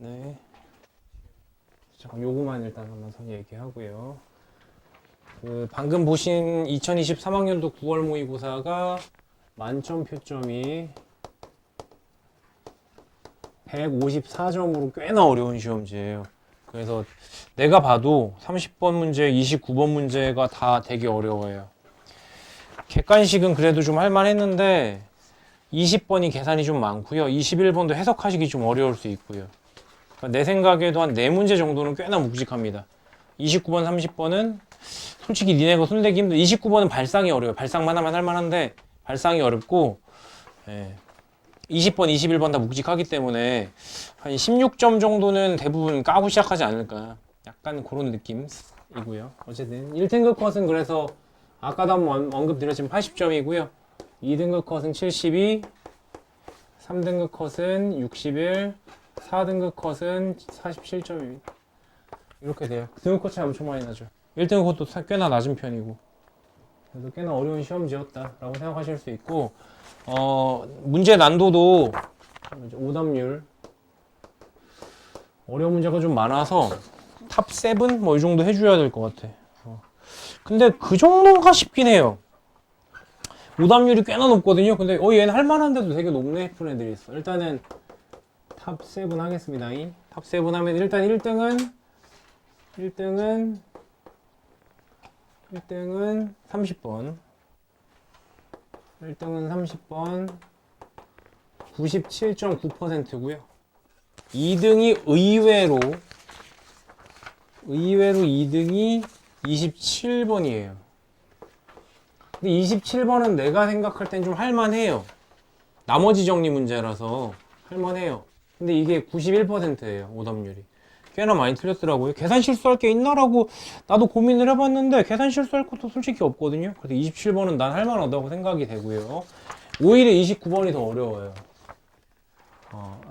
네. 잠깐 요거만 일단 한번 선 얘기하고요. 방금 보신 2023학년도 9월 모의고사가 만점 표점이 154점으로 꽤나 어려운 시험지예요. 그래서 내가 봐도 30번 문제, 29번 문제가 다 되게 어려워요. 객관식은 그래도 좀 할만했는데 20번이 계산이 좀 많고요. 21번도 해석하시기 좀 어려울 수 있고요. 그러니까 내 생각에도 한 4문제 정도는 꽤나 묵직합니다. 29번, 30번은 솔직히 니네가 손대기 힘들어. 29번은 발상이 어려워요. 발상만 하면 할만한데 발상이 어렵고 20번, 21번 다 묵직하기 때문에 한 16점 정도는 대부분 까고 시작하지 않을까. 약간 그런 느낌이고요. 어쨌든 1등급 컷은 그래서 아까도 한번 언급드렸지만 80점이고요. 2등급 컷은 72, 3등급 컷은 61, 4등급 컷은 47점입니다. 이렇게 돼요. 등급 컷이 엄청 많이 나죠. 1등급 컷도 꽤나 낮은 편이고. 그래도 꽤나 어려운 시험지였다라고 생각하실 수 있고, 문제 난도도 오답률 어려운 문제가 좀 많아서 탑 7? 뭐 이 정도 해줘야 될 것 같아. 근데 그 정도인가 싶긴 해요. 오답률이 꽤나 높거든요. 근데 얘는 할만한데도 되게 높네 싶은 애들이 있어. 일단은 탑 7 하겠습니다. 탑 7 하면 일단 1등은 30번. 1등은 30번 97.9%고요. 2등이 의외로 2등이 27번이에요. 근데 27번은 내가 생각할 땐 좀 할만해요. 나머지 정리 문제라서 할만해요. 근데 이게 91%예요. 오답률이. 꽤나 많이 틀렸더라고요. 계산 실수할 게 있나라고 나도 고민을 해봤는데 계산 실수할 것도 솔직히 없거든요. 그래서 27번은 난 할만하다고 생각이 되고요. 오히려 29번이 더 어려워요.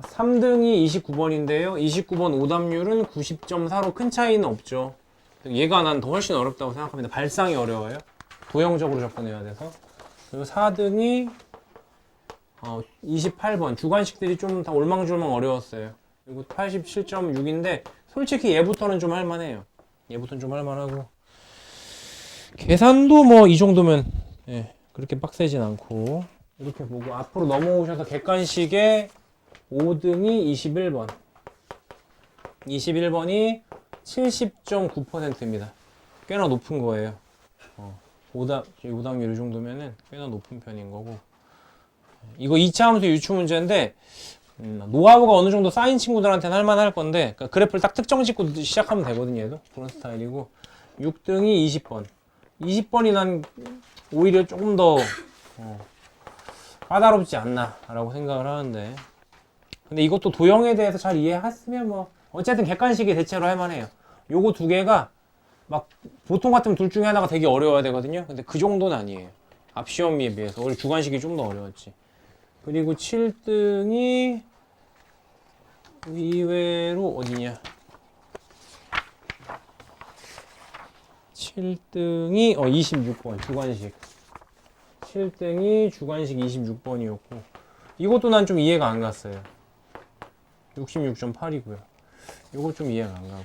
3등이 29번인데요. 29번 오답률은 90.4로 큰 차이는 없죠. 얘가 난 더 훨씬 어렵다고 생각합니다. 발상이 어려워요. 도형적으로 접근해야 돼서. 그리고 4등이 28번 주관식들이 좀 다 올망졸망 어려웠어요. 그리고 87.6인데 솔직히 얘부터는 좀 할만해요. 얘부터는 좀 할만하고 계산도 뭐 이 정도면 그렇게 빡세진 않고 이렇게 보고 앞으로 넘어오셔서 객관식에 5등이 21번이 70.9%입니다. 꽤나 높은 거예요. 오답률 이 정도면은 꽤나 높은 편인 거고 이거 2차 함수 유추 문제인데 노하우가 어느 정도 쌓인 친구들한테는 할만할 건데 그러니까 그래프를 딱 특정 짓고 시작하면 되거든요. 얘도 그런 스타일이고 6등이 20번 20번이 난 오히려 조금 더 까다롭지 않나 라고 생각을 하는데 근데 이것도 도형에 대해서 잘 이해했으면 뭐 어쨌든 객관식이 대체로 할만해요. 요거 두 개가 막 보통 같으면 둘 중에 하나가 되게 어려워야 되거든요. 근데 그 정도는 아니에요. 앞 시험에 비해서 오히려 주관식이 좀 더 어려웠지. 그리고 7등이 의외로 어디냐 7등이 26번 주관식 7등이 주관식 26번이었고 이것도 난 좀 이해가 안 갔어요. 66.8이고요 이거 좀 이해가 안 가고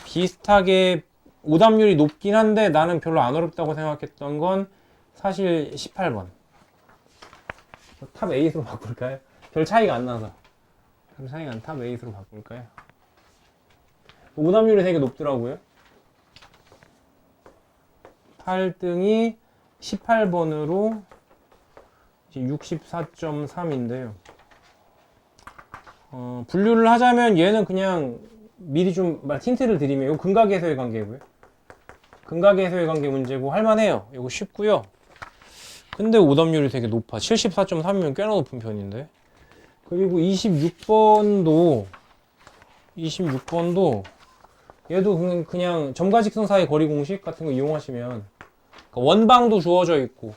비슷하게 오답률이 높긴 한데 나는 별로 안 어렵다고 생각했던 건 사실 18번 탑 8으로 바꿀까요? 별 차이가 안 나서 탑 8으로 바꿀까요? 오답률이 되게 높더라고요. 8등이 18번으로 64.3인데요. 분류를 하자면 얘는 그냥 미리 좀 힌트를 드리면 이거 근각에서의 관계고요. 근각에서의 관계 문제고 할만해요. 이거 쉽고요. 근데 오답률이 되게 높아. 74.3이면 꽤나 높은 편인데. 그리고 26번도 얘도 그냥 점과 직선 사이 거리 공식 같은 거 이용하시면 그러니까 원방도 주어져 있고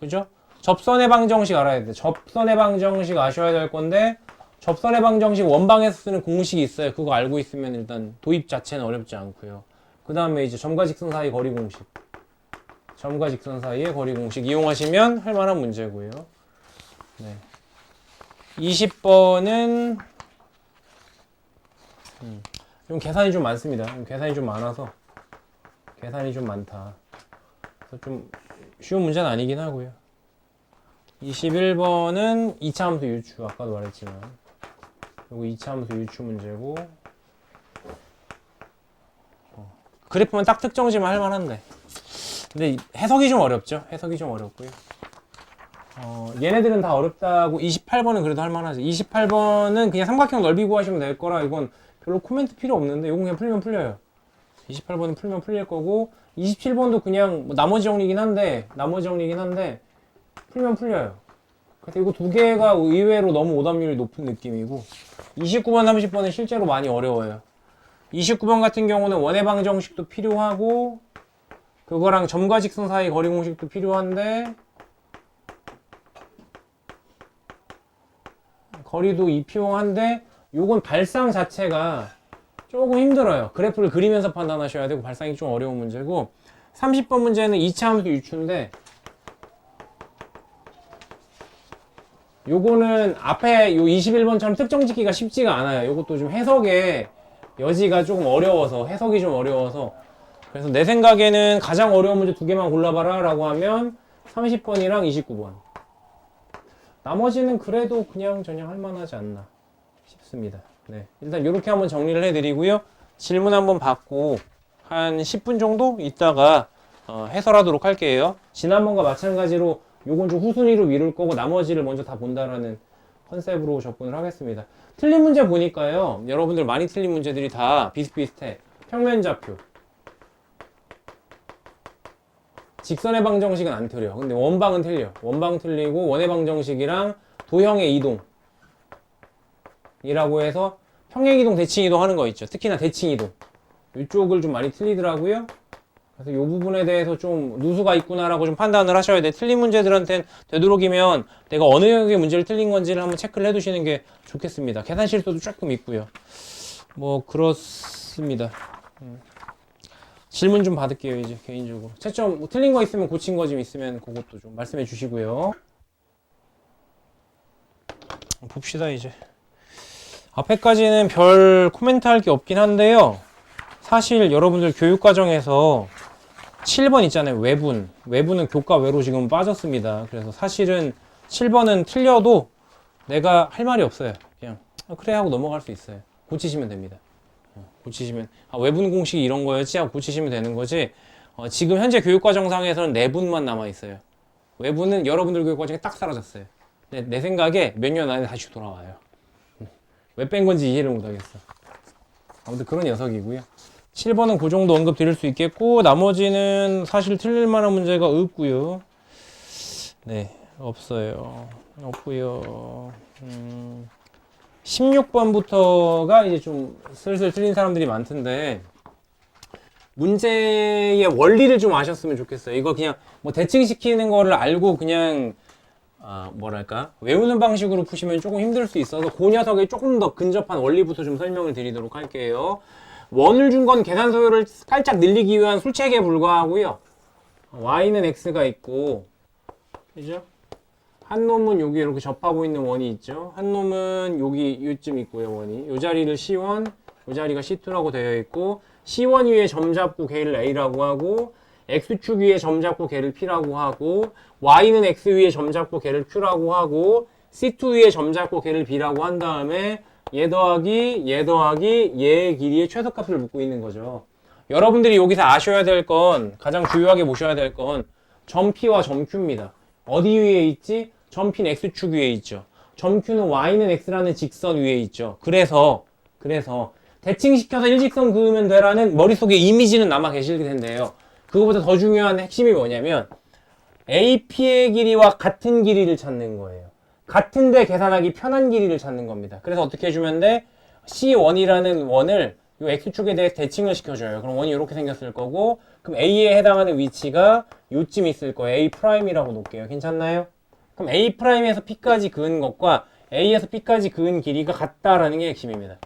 그죠? 접선의 방정식 알아야 돼. 접선의 방정식 아셔야 될 건데 접선의 방정식 원방에서 쓰는 공식이 있어요. 그거 알고 있으면 일단 도입 자체는 어렵지 않고요. 그 다음에 이제 점과 직선 사이 거리 공식 점과 직선 사이의 거리 공식 이용하시면 할 만한 문제고요. 네. 20번은 좀 계산이 좀 많습니다. 계산이 좀 많아서 계산이 좀 많다. 그래서 좀 쉬운 문제는 아니긴 하고요. 21번은 2차 함수 유추, 아까도 말했지만 요거 2차 함수 유추 문제고, 그래프만 딱 특정지만 할만한데, 근데 해석이 좀 어렵죠. 해석이 좀 어렵고요. 얘네들은 다 어렵다고. 28번은 그래도 할만하죠. 28번은 그냥 삼각형 넓이 구하시면 될 거라 이건 별로 코멘트 필요 없는데, 이건 그냥 풀면 풀려요. 28번은 풀면 풀릴 거고, 27번도 그냥 뭐 나머지 정리긴 한데 풀면 풀려요. 그래서 이거 두 개가 의외로 너무 오답률이 높은 느낌이고, 29번, 30번은 실제로 많이 어려워요. 29번 같은 경우는 원의 방정식도 필요하고, 그거랑 점과 직선 사이 거리 공식도 필요한데, 거리도 이필요한데, 요건 발상 자체가 조금 힘들어요. 그래프를 그리면서 판단하셔야 되고 발상이 좀 어려운 문제고, 30번 문제는 2차 함수 유추인데, 요거는 앞에 요 21번처럼 특정 짓기가 쉽지가 않아요. 요것도 좀 해석의 여지가 조금 어려워서, 해석이 좀 어려워서, 그래서 내 생각에는 가장 어려운 문제 두 개만 골라봐라 라고 하면 30번이랑 29번. 나머지는 그래도 그냥 저냥 할만하지 않나 싶습니다. 네, 일단 이렇게 한번 정리를 해드리고요. 질문 한번 받고 한 10분 정도 있다가 해설하도록 할게요. 지난번과 마찬가지로 요건 좀 후순위로 미룰 거고 나머지를 먼저 다 본다라는 컨셉으로 접근을 하겠습니다. 틀린 문제 보니까요, 여러분들 많이 틀린 문제들이 다 비슷비슷해. 평면좌표, 직선의 방정식은 안 틀려. 근데 원방은 틀려. 원방 틀리고, 원의 방정식이랑 도형의 이동 이라고 해서 평행이동, 대칭이동 하는 거 있죠. 특히나 대칭이동, 이쪽을 좀 많이 틀리더라고요. 그래서 이 부분에 대해서 좀 누수가 있구나라고 좀 판단을 하셔야 돼. 틀린 문제들한테는 되도록이면 내가 어느 영역의 문제를 틀린 건지를 한번 체크를 해두시는 게 좋겠습니다. 계산 실수도 조금 있고요. 뭐 그렇습니다. 질문 좀 받을게요. 이제 개인적으로 채점 뭐 틀린 거 있으면 고친 거 좀 있으면 그것도 좀 말씀해 주시고요. 봅시다. 이제 앞에까지는 별 코멘트 할 게 없긴 한데요. 사실 여러분들 교육과정에서 7번 있잖아요. 외분. 외분은 교과 외로 지금 빠졌습니다. 그래서 사실은 7번은 틀려도 내가 할 말이 없어요. 그냥 그래 하고 넘어갈 수 있어요. 고치시면 됩니다. 고치시면 외분 공식이 이런 거였지 하고 고치시면 되는 거지. 지금 현재 교육과정상에서는 내분만 남아있어요. 외분은 여러분들 교육과정에 딱 사라졌어요. 내 생각에 몇 년 안에 다시 돌아와요. 왜 뺀 건지 이해를 못하겠어. 아무튼 그런 녀석이고요. 7번은 그 정도 언급 드릴 수 있겠고, 나머지는 사실 틀릴 만한 문제가 없고요. 네, 없어요. 없고요. 16번부터가 이제 좀 슬슬 틀린 사람들이 많던데, 문제의 원리를 좀 아셨으면 좋겠어요. 이거 그냥 뭐 대칭시키는 거를 알고 그냥 뭐랄까 외우는 방식으로 푸시면 조금 힘들 수 있어서 그 녀석에 조금 더 근접한 원리부터 좀 설명을 드리도록 할게요. 원을 준 건 계산 소요를 살짝 늘리기 위한 술책에 불과하고요. y는 x가 있고, 그죠? 한 놈은 여기 이렇게 접하고 있는 원이 있죠. 한 놈은 여기 요쯤 있고요. 원이 요 자리를 C1, 요 자리가 C2라고 되어 있고, C1 위에 점 잡고 걔를 A라고 하고, X축 위에 점 잡고 걔를 P라고 하고, Y는 X 위에 점 잡고 걔를 Q라고 하고, C2 위에 점 잡고 걔를 B라고 한 다음에 얘 더하기 얘의 길이의 최소값을 묻고 있는 거죠. 여러분들이 여기서 아셔야 될 건, 가장 주요하게 보셔야 될 건 점 P와 점 Q입니다. 어디 위에 있지? 점 P는 X축 위에 있죠. 점 Q는 Y는 X라는 직선 위에 있죠. 그래서 대칭시켜서 일직선 그으면 되라는 머릿속에 이미지는 남아 계실 텐데요. 그거보다 더 중요한 핵심이 뭐냐면 AP의 길이와 같은 길이를 찾는 거예요. 같은데 계산하기 편한 길이를 찾는 겁니다. 그래서 어떻게 해주면 돼? C1이라는 원을 이 X축에 대해 대칭을 시켜줘요. 그럼 원이 이렇게 생겼을 거고, 그럼 A에 해당하는 위치가 요쯤 있을 거예요. A'이라고 놓을게요. 괜찮나요? 그럼 A'에서 P까지 그은 것과 A에서 P까지 그은 길이가 같다라는 게 핵심입니다.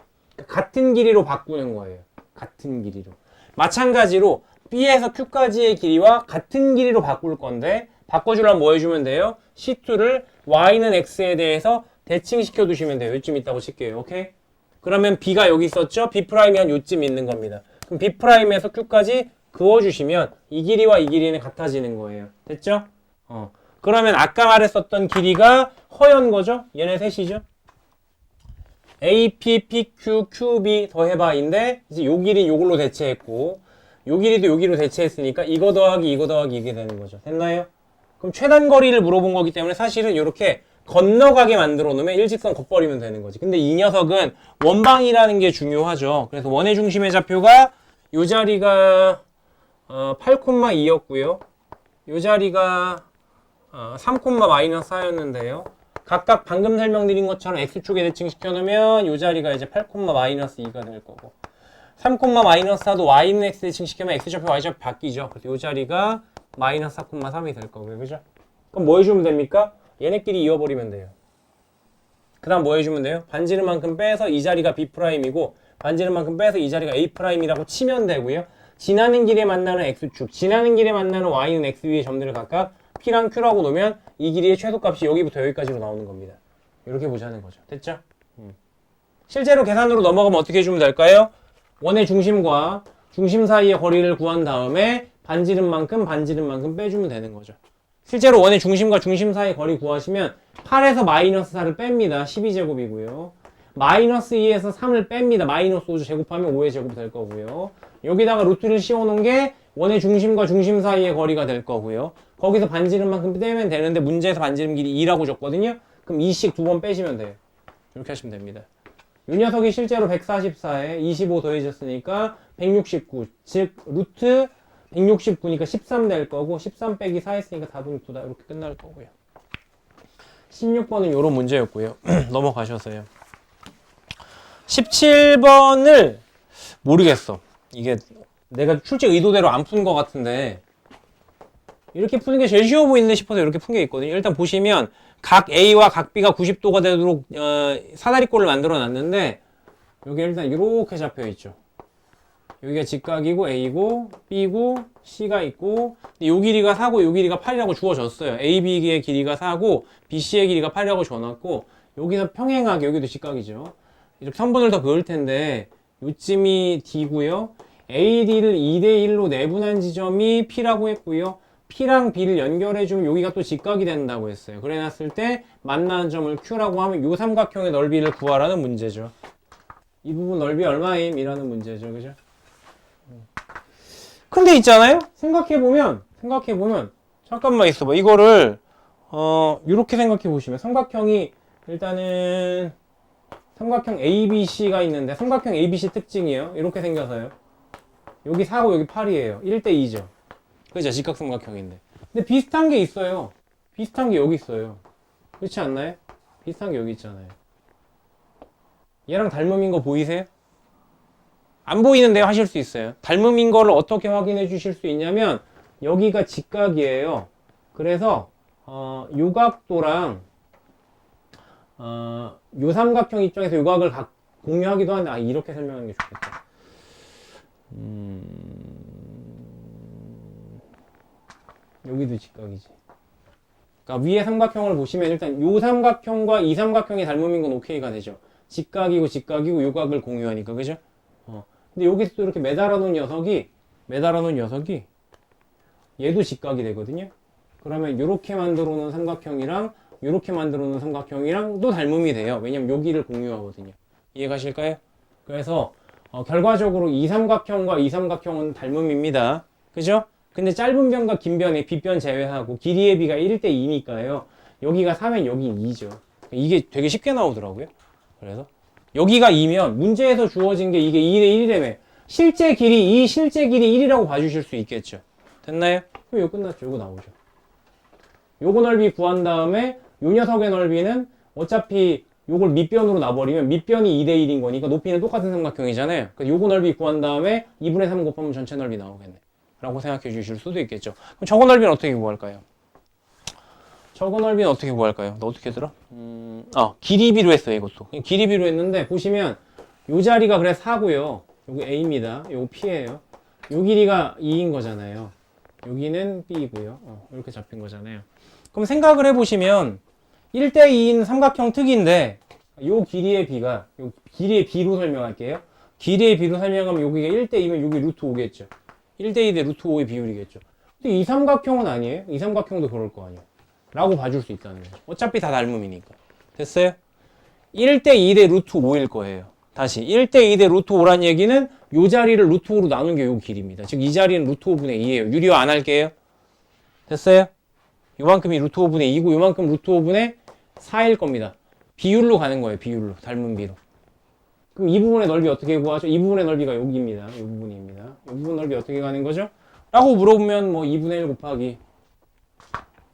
같은 길이로 바꾸는 거예요. 같은 길이로. 마찬가지로 B에서 Q까지의 길이와 같은 길이로 바꿀 건데, 바꿔주려면 뭐 해주면 돼요? C2를 Y는 X에 대해서 대칭시켜 두시면 돼요. 요쯤 있다고 칠게요. 오케이? 그러면 B가 여기 있었죠? B'이 한 요쯤 있는 겁니다. 그럼 B'에서 Q까지 그어주시면 이 길이와 이 길이는 같아지는 거예요. 됐죠? 그러면 아까 말했었던 길이가 허연 거죠? 얘네 셋이죠? A, P, P, Q, Q, B 더해봐인데 이제 요 길이 요걸로 대체했고 요 길이도 요 길이로 대체했으니까 이거 더하기 이게 되는 거죠. 됐나요? 그럼 최단 거리를 물어본 거기 때문에 사실은 이렇게 건너가게 만들어 놓으면 일직선 겉버리면 되는 거지. 근데 이 녀석은 원방이라는 게 중요하죠. 그래서 원의 중심의 좌표가 요 자리가 8,2였고요. 요 자리가 3,-4였는데요. 각각 방금 설명드린 것처럼 x축에 대칭시켜 놓으면 요 자리가 이제 8,-2가 될 거고 3,-4도 y는 x 대칭시키면 x좌표 y좌표 바뀌죠. 그래서 요 자리가 -4,3이 될 거고요. 그죠? 그럼 뭐 해주면 됩니까? 얘네끼리 이어버리면 돼요. 그 다음 뭐 해주면 돼요? 반지름 만큼 빼서 이 자리가 B'이고 반지름 만큼 빼서 이 자리가 A'이라고 치면 되고요. 지나는 길에 만나는 x축, 지나는 길에 만나는 y는 x 위의 점들을 각각 P랑 Q라고 놓으면 이 길이의 최소값이 여기부터 여기까지로 나오는 겁니다. 이렇게 보자는 거죠. 됐죠? 실제로 계산으로 넘어가면 어떻게 해주면 될까요? 원의 중심과 중심 사이의 거리를 구한 다음에 반지름만큼 빼주면 되는 거죠. 실제로 원의 중심과 중심 사이 거리 구하시면 8에서 -4를 뺍니다. 12제곱이고요. -2에서 3을 뺍니다. -5 제곱하면 5의 제곱 될 거고요. 여기다가 루트를 씌워놓은 게 원의 중심과 중심 사이의 거리가 될 거고요. 거기서 반지름만큼 빼면 되는데 문제에서 반지름 길이 2라고 줬거든요. 그럼 2씩 두 번 빼시면 돼요. 이렇게 하시면 됩니다. 이 녀석이 실제로 144에 25 더해졌으니까 169. 즉 루트 169니까 13 될 거고 13 빼기 4 했으니까 답은 9다. 이렇게 끝날 거고요. 16번은 이런 문제였고요. 넘어가셔서요. 17번을 모르겠어. 이게 내가 출제 의도대로 안 푼 것 같은데 이렇게 푸는 게 제일 쉬워 보이는데 싶어서 이렇게 푼 게 있거든요. 일단 보시면 각 A와 각 B가 90도가 되도록 사다리꼴을 만들어 놨는데 여기 일단 이렇게 잡혀 있죠. 여기가 직각이고 A고 B고 C가 있고 요 길이가 4고 요 길이가 8이라고 주어졌어요. AB의 길이가 4고 BC의 길이가 8이라고 줘놨고 여기서 평행하게 여기도 직각이죠. 이렇게 선분을 더 그을 텐데 요쯤이 D고요. AD를 2대1로 내분한 지점이 P라고 했고요. P랑 B를 연결해주면 여기가 또 직각이 된다고 했어요. 그래놨을 때 만나는 점을 Q라고 하면 요 삼각형의 넓이를 구하라는 문제죠. 이 부분 넓이 얼마임? 이라는 문제죠. 그죠? 근데 있잖아요? 생각해보면 잠깐만 있어봐. 이거를 이렇게 생각해보시면 삼각형이 일단은 삼각형 ABC가 있는데 삼각형 ABC 특징이에요. 이렇게 생겨서요. 여기 4고 여기 8이에요. 1대2죠. 그죠? 직각삼각형인데. 근데 비슷한 게 있어요. 비슷한 게 여기 있어요. 그렇지 않나요? 비슷한 게 여기 있잖아요. 얘랑 닮음인 거 보이세요? 안 보이는데요? 하실 수 있어요. 닮음인 거를 어떻게 확인해 주실 수 있냐면 여기가 직각이에요. 그래서 요 각도랑 요 삼각형 입장에서 요 각을 공유하기도 하는데 이렇게 설명하는 게 좋겠다. 여기도 직각이지. 그러니까 위에 삼각형을 보시면 일단 요 삼각형과 이 삼각형의 닮음인 건 오케이가 되죠. 직각이고 요 각을 공유하니까. 그죠? 근데 여기서 또 이렇게 매달아 놓은 녀석이 얘도 직각이 되거든요. 그러면 요렇게 만들어 놓은 삼각형이랑 요렇게 만들어 놓은 삼각형이랑 또 닮음이 돼요. 왜냐면 여기를 공유하거든요. 이해가실까요? 그래서 결과적으로 이 삼각형과 이 삼각형은 닮음입니다. 그죠? 근데 짧은 변과 긴 변의 빗변 제외하고 길이의 비가 1대2니까요. 여기가 4면 여기 2죠. 이게 되게 쉽게 나오더라고요. 그래서 여기가 2면 문제에서 주어진 게 이게 2대1이라며 실제 길이 1이라고 봐주실 수 있겠죠. 됐나요? 그럼 이거 끝났죠. 이거 나오죠. 요거 넓이 구한 다음에 요 녀석의 넓이는 어차피 요걸 밑변으로 놔버리면 밑변이 2대1인 거니까 높이는 똑같은 삼각형이잖아요. 그래서 요거 넓이 구한 다음에 2분의 3 곱하면 전체 넓이 나오겠네. 라고 생각해 주실 수도 있겠죠. 그럼 저거 넓이는 어떻게 구할까요? 저거 넓이는 어떻게 구할까요? 너 어떻게 들어? 길이비로 했어요, 이것도. 길이비로 했는데, 보시면, 요 자리가 그래 4고요. 요거 A입니다. 요거 P예요. 요 길이가 2인 거잖아요. 여기는 B이고요. 이렇게 잡힌 거잖아요. 그럼 생각을 해보시면, 1대2인 삼각형 특인데, 요 길이의 b가, 요 길이의 b로 설명할게요. 길이의 b로 설명하면 여기가 1대2면 여기 루트 5겠죠. 1대2 대 루트 5의 비율이겠죠. 근데 이 삼각형은 아니에요? 이 삼각형도 그럴 거 아니에요. 라고 봐줄 수 있다는 거죠. 어차피 다 닮음이니까. 됐어요? 1대2 대 루트 5일 거예요. 다시 1대2 대 루트 5란 얘기는 요 자리를 루트 5로 나눈 게 요 길입니다. 즉 이 자리는 루트 5분의 2예요. 유리화 안 할게요. 됐어요? 요만큼이 루트 5분의 2고 요만큼 루트 5분의 4일 겁니다. 비율로 가는 거예요. 비율로. 닮은 비로. 그럼 이 부분의 넓이 어떻게 구하죠? 이 부분의 넓이가 여기입니다. 이 부분입니다. 이 부분 넓이 어떻게 가는 거죠? 라고 물어보면 뭐 2분의 1 곱하기 이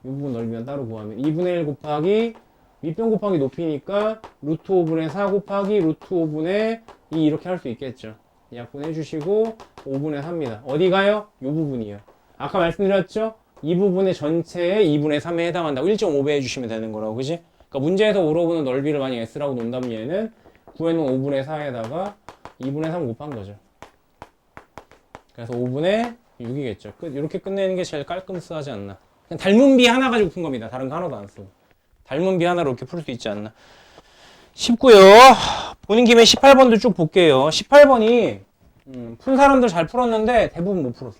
부분 넓이만 따로 구하면 2분의 1 곱하기 밑변 곱하기 높이니까 루트 5분의 4 곱하기 루트 5분의 2 이렇게 할 수 있겠죠. 약분해 주시고 5분의 4입니다. 어디 가요? 이 부분이요. 아까 말씀드렸죠? 이 부분의 전체의 2분의 3에 해당한다고 1.5배 해주시면 되는 거라고, 그지? 그러니까 문제에서 물어보는 넓이를 만약 S라고 논다면 얘는 구해놓은 5분의 4에다가 2분의 3 곱한 거죠. 그래서 5분의 6이겠죠. 이렇게 끝내는 게 제일 깔끔스하지 않나. 그냥 닮은 비 하나 가지고 푼 겁니다. 다른 거 하나도 안 쓰고. 닮은 비 하나로 이렇게 풀 수 있지 않나. 쉽고요. 보는 김에 18번도 쭉 볼게요. 18번이 푼 사람들 잘 풀었는데 대부분 못 풀었어.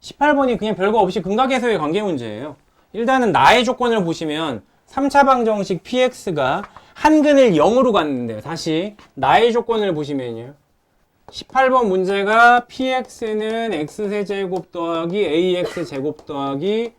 18번이 그냥 별거 없이 근각에서의 관계 문제예요. 일단은 나의 조건을 보시면 3차 방정식 px가 한 근을 0으로 갔는데요. 다시 나의 조건을 보시면요. 18번 문제가 px는 x세제곱 더하기 ax제곱 더하기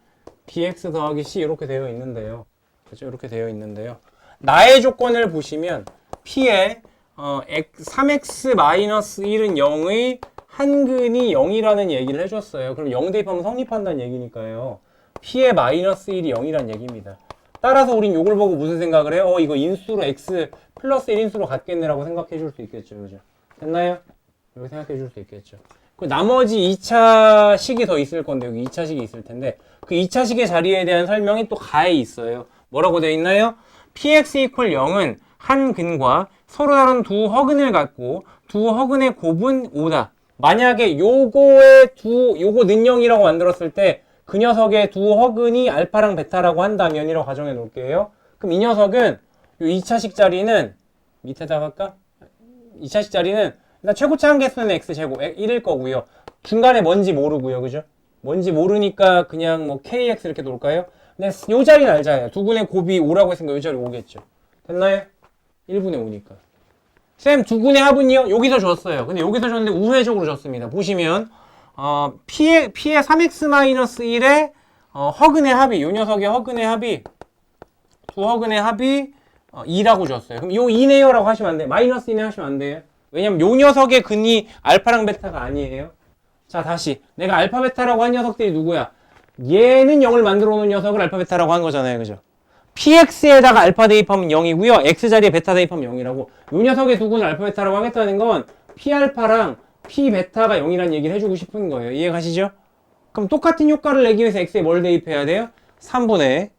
bx 더하기 c 이렇게 되어 있는데요. 그렇죠? 이렇게 되어 있는데요. 나의 조건을 보시면 p의 3x-1은 0의 한 근이 0이라는 얘기를 해줬어요. 그럼 0 대입하면 성립한다는 얘기니까요. p의 마이너스 1이 0이라는 얘기입니다. 따라서 우린 이걸 보고 무슨 생각을 해요? 이거 인수로 x 플러스 1인수로 같겠네라고 생각해 줄 수 있겠죠. 그죠? 됐나요? 이렇게 생각해 줄 수 있겠죠. 그 나머지 2차 식이 더 있을 건데 여기 2차 식이 있을 텐데 그 2차 식의 자리에 대한 설명이 또 가에 있어요. 뭐라고 되어 있나요? px equal 0은 한 근과 서로 다른 두 허근을 갖고 두 허근의 곱은 5다. 만약에 요거 는영이라고 만들었을 때 그 녀석의 두 허근이 알파랑 베타라고 한다면 이라고 가정해 놓을게요. 그럼 이 녀석은 요 2차식 자리는 밑에다 갈까? 2차식 자리는 일단 최고차 한계수는 x제곱 1일 거고요. 중간에 뭔지 모르고요. 그죠? 뭔지 모르니까 그냥 뭐 kx 이렇게 놓을까요? 근데 요 자리는 알잖아요. 두 근의 곱이 5라고 했으니까 요 자리 5겠죠. 됐나요? 1분의 5니까. 쌤, 두 근의 합은요? 여기서 줬어요. 근데 여기서 줬는데 우회적으로 줬습니다. 보시면 p의 3x-1의 허근의 합이, 요 녀석의 허근의 합이, 두 허근의 합이 2라고 줬어요. 그럼 요 2네요 라고 하시면 안 돼요. 마이너스 2네 하시면 안 돼요. 왜냐면 요 녀석의 근이 알파랑 베타가 아니에요. 자, 다시. 내가 알파 베타라고 한 녀석들이 누구야? 얘는 0을 만들어 놓은 녀석을 알파 베타라고 한 거잖아요. 그죠? px에다가 알파 대입하면 0이고요. x자리에 베타 대입하면 0이라고. 요 녀석의 두 근을 알파 베타라고 하겠다는 건 p알파랑 p베타가 0이라는 얘기를 해주고 싶은 거예요. 이해가시죠? 그럼 똑같은 효과를 내기 위해서 x에 뭘 대입해야 돼요? 3분의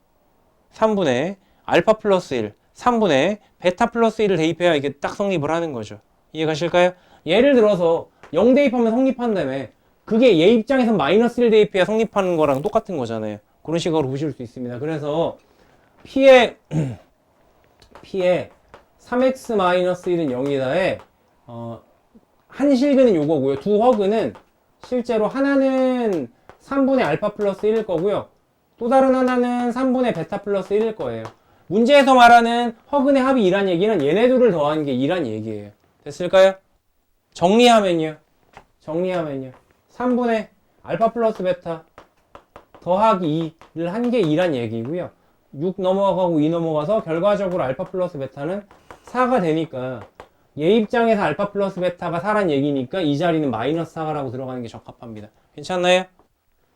알파 플러스 1, 3분의 베타 플러스 1을 대입해야 이게 딱 성립을 하는 거죠. 이해가실까요? 예를 들어서 0 대입하면 성립한다며. 그게 얘 입장에선 마이너스 1 대입해야 성립하는 거랑 똑같은 거잖아요. 그런 식으로 보실 수 있습니다. 그래서 p의 3x-1은 0이다에 한 실근은 요거고요. 두 허근은 실제로 하나는 3분의 알파 플러스 1일 거고요. 또 다른 하나는 3분의 베타 플러스 1일 거예요. 문제에서 말하는 허근의 합이 2란 얘기는 얘네 둘을 더한 게 2란 얘기예요. 됐을까요? 정리하면요. 3분의 알파 플러스 베타 더하기 2를 한 게 2란 얘기고요. 6 넘어가고 2 넘어가서 결과적으로 알파 플러스 베타는 4가 되니까 얘 입장에서 알파 플러스 베타가 4란 얘기니까 이 자리는 마이너스 4라고 들어가는 게 적합합니다. 괜찮나요?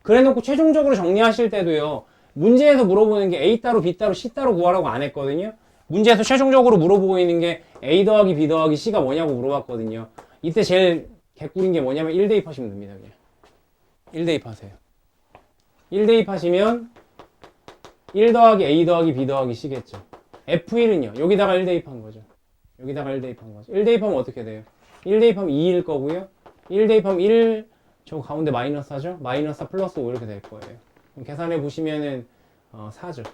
그래 놓고 최종적으로 정리하실 때도요. 문제에서 물어보는 게 A 따로 B 따로 C 따로 구하라고 안 했거든요. 문제에서 최종적으로 물어보고 있는 게 A 더하기 B 더하기 C가 뭐냐고 물어봤거든요. 이때 제일 개꿀인 게 뭐냐면 1 대입하시면 됩니다. 그냥 1 대입하세요. 1 대입하시면 1 더하기 A 더하기 B 더하기 C겠죠. F1은요. 여기다가 1 대입한 거죠. 1 대입하면 어떻게 돼요? 1 대입하면 2일 거고요. 1 대입하면 1, 저 가운데 마이너스 하죠? 마이너스 4 플러스 5 이렇게 될 거예요. 그럼 계산해 보시면은 4죠.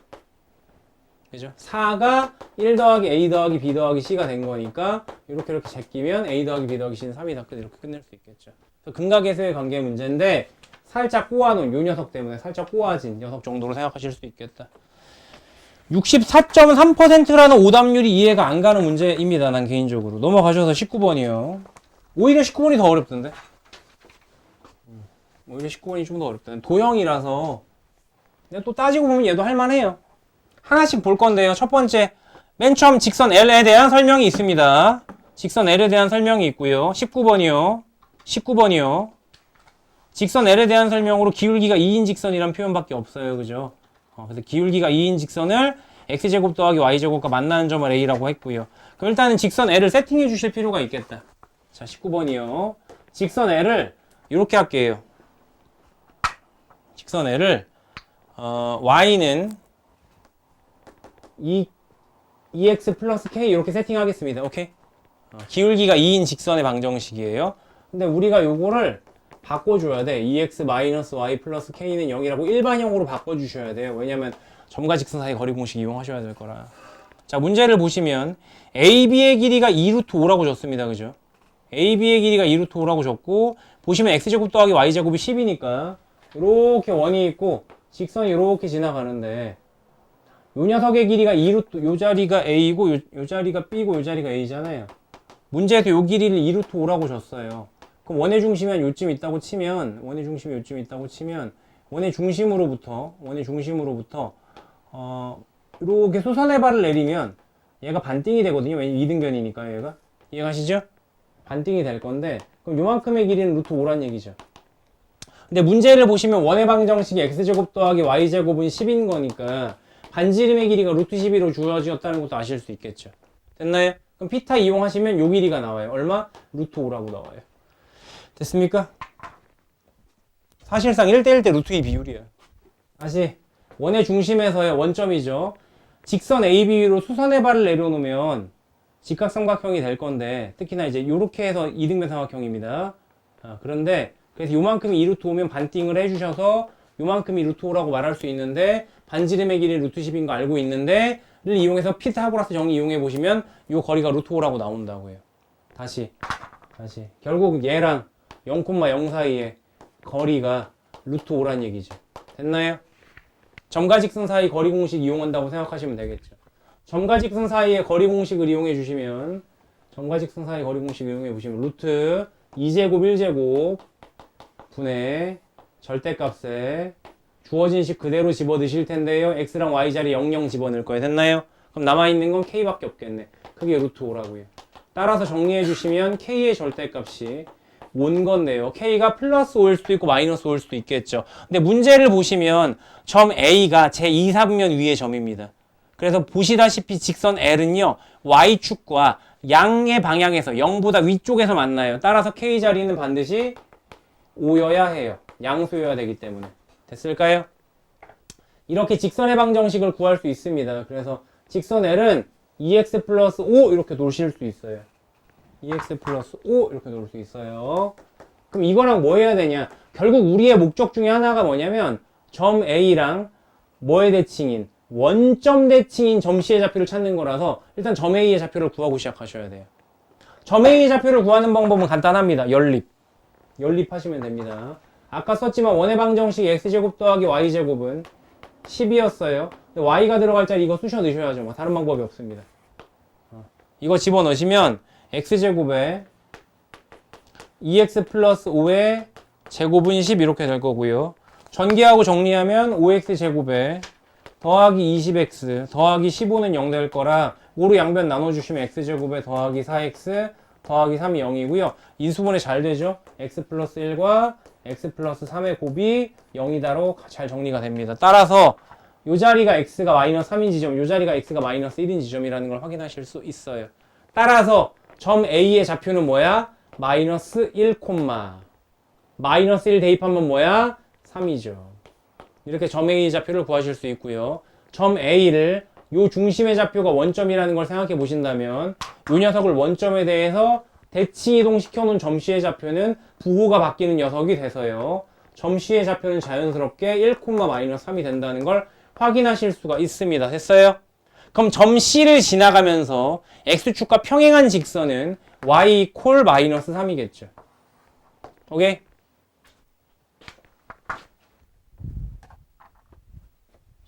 그죠? 4가 1 더하기 A 더하기 B 더하기 C가 된 거니까 이렇게 제끼면 A 더하기 B 더하기 C는 3이 다 이렇게 끝낼 수 있겠죠. 그래서 근각에서의 관계 문제인데 살짝 꼬아놓은 요 녀석 때문에 살짝 꼬아진 녀석 정도로 생각하실 수 있겠다. 64.3%라는 오답률이 이해가 안 가는 문제입니다. 난 개인적으로. 넘어가셔서 19번이요. 오히려 19번이 더 어렵던데. 오히려 19번이 좀 더 어렵다. 도형이라서. 근데 또 따지고 보면 얘도 할만해요. 하나씩 볼 건데요. 첫 번째, 맨 처음 직선 L에 대한 설명이 있습니다. 직선 L에 대한 설명이 있고요. 19번이요. 19번이요. 직선 L에 대한 설명으로 기울기가 2인 직선이란 표현밖에 없어요. 그죠? 그래서 기울기가 2인 직선을 x제곱 더하기 y제곱과 만나는 점을 a라고 했고요. 그럼 일단은 직선 L을 세팅해 주실 필요가 있겠다. 자, 19번이요. 직선 L을 이렇게 할게요. 직선 L을 y는 2x 플러스 k 이렇게 세팅하겠습니다. 오케이? 기울기가 2인 직선의 방정식이에요. 근데 우리가 요거를 바꿔줘야 돼. 2x 마이너스 y 플러스 k는 0이라고 일반형으로 바꿔주셔야 돼요. 왜냐면 점과 직선 사이 거리 공식 이용하셔야 될 거라. 자, 문제를 보시면 AB의 길이가 2루트 5라고 줬습니다. 그죠? AB의 길이가 2루트 5라고 줬고 보시면 x제곱 더하기 y제곱이 10이니까 이렇게 원이 있고 직선이 이렇게 지나가는데 요 녀석의 길이가 2루트, 요 자리가 a이고 요 자리가 b고 요 자리가 a잖아요. 문제에서 요 길이를 2루트 5라고 줬어요. 그럼 원의 중심이 한 요쯤 있다고 치면 원의 중심이 요쯤 있다고 치면 원의 중심으로부터 이렇게 소선의 발을 내리면 얘가 반띵이 되거든요. 왜냐면 이등변이니까 얘가. 이해가시죠? 반띵이 될 건데 그럼 요만큼의 길이는 루트 5란 얘기죠. 근데 문제를 보시면 원의 방정식이 x제곱 더하기 y제곱은 10인 거니까 반지름의 길이가 루트 12로 주어졌다는 것도 아실 수 있겠죠. 됐나요? 그럼 피타 이용하시면 요 길이가 나와요. 얼마? 루트 5라고 나와요. 됐습니까? 사실상 1대1 대 루트 2 비율이야. 다시 원의 중심에서의 원점이죠. 직선 AB로 수선의 발을 내려놓으면 직각삼각형이 될 건데 특히나 이제 요렇게 해서 이등변 삼각형입니다. 그런데 그래서 요만큼이 2루트 5면 반띵을 해주셔서 요만큼이 루트 5라고 말할 수 있는데 반지름의 길이 루트 10인 거 알고 있는데 를 이용해서 피타고라스 정리 이용해 보시면 요 거리가 루트 5라고 나온다고요. 다시 결국 얘랑 0,0 사이의 거리가 루트 5란 얘기죠. 됐나요? 점과 직선 사이 거리 공식 이용한다고 생각하시면 되겠죠. 점과 직선 사이의 거리 공식을 이용해 주시면 점과 직선 사이 거리 공식을 이용해 보시면 루트 2제곱 1제곱 분의 절대값에 주어진 식 그대로 집어넣으실 텐데요. x랑 y 자리 00 집어넣을 거예요. 됐나요? 그럼 남아있는 건 k밖에 없겠네. 그게 루트 5라고요. 따라서 정리해 주시면 k의 절대값이 온 건데요. k가 플러스 5일 수도 있고 마이너스 5일 수도 있겠죠. 근데 문제를 보시면 점 A가 제 2사분면 위의 점입니다. 그래서 보시다시피 직선 L은요. Y축과 양의 방향에서 0보다 위쪽에서 만나요. 따라서 k 자리는 반드시 5여야 해요. 양수여야 되기 때문에. 됐을까요? 이렇게 직선의 방정식을 구할 수 있습니다. 그래서 직선 L은 2x 플러스 5 이렇게 놓으실 수 있어요. 2x 플러스 5 이렇게 놓을 수 있어요. 그럼 이거랑 뭐 해야 되냐? 결국 우리의 목적 중에 하나가 뭐냐면 점 A랑 뭐의 대칭인 원점 대칭인 점 C의 좌표를 찾는 거라서 일단 점 A의 좌표를 구하고 시작하셔야 돼요. 점 A의 좌표를 구하는 방법은 간단합니다. 연립하시면 됩니다. 아까 썼지만 원의 방정식 x제곱 더하기 y제곱은 10이었어요. 근데 y가 들어갈 자리 이거 쑤셔 넣으셔야죠. 뭐 다른 방법이 없습니다. 이거 집어넣으시면 x제곱에 2x 플러스 5의 제곱은 10 이렇게 될 거고요. 전개하고 정리하면 5x 제곱에 더하기 20x 더하기 15는 0 될 거라 5로 양변 나눠주시면 x제곱에 더하기 4x 더하기 3이 0이고요. 인수분해 잘 되죠? x 플러스 1과 x 플러스 3의 곱이 0이다로 잘 정리가 됩니다. 따라서 요 자리가 x가 마이너스 3인 지점, 요 자리가 x가 마이너스 1인 지점이라는 걸 확인하실 수 있어요. 따라서 점 A의 좌표는 뭐야? 마이너스 1, 마이너스 1 대입하면 뭐야? 3이죠. 이렇게 점 A의 좌표를 구하실 수 있고요. 점 A를 요 중심의 좌표가 원점이라는 걸 생각해 보신다면 요 녀석을 원점에 대해서 대칭 이동시켜 놓은 점 C의 좌표는 부호가 바뀌는 녀석이 돼서요. 점 C의 좌표는 자연스럽게 1, 마이너스 3이 된다는 걸 확인하실 수가 있습니다. 됐어요? 그럼 점 C를 지나가면서 X축과 평행한 직선은 Y 이퀄 마이너스 3이겠죠. 오케이?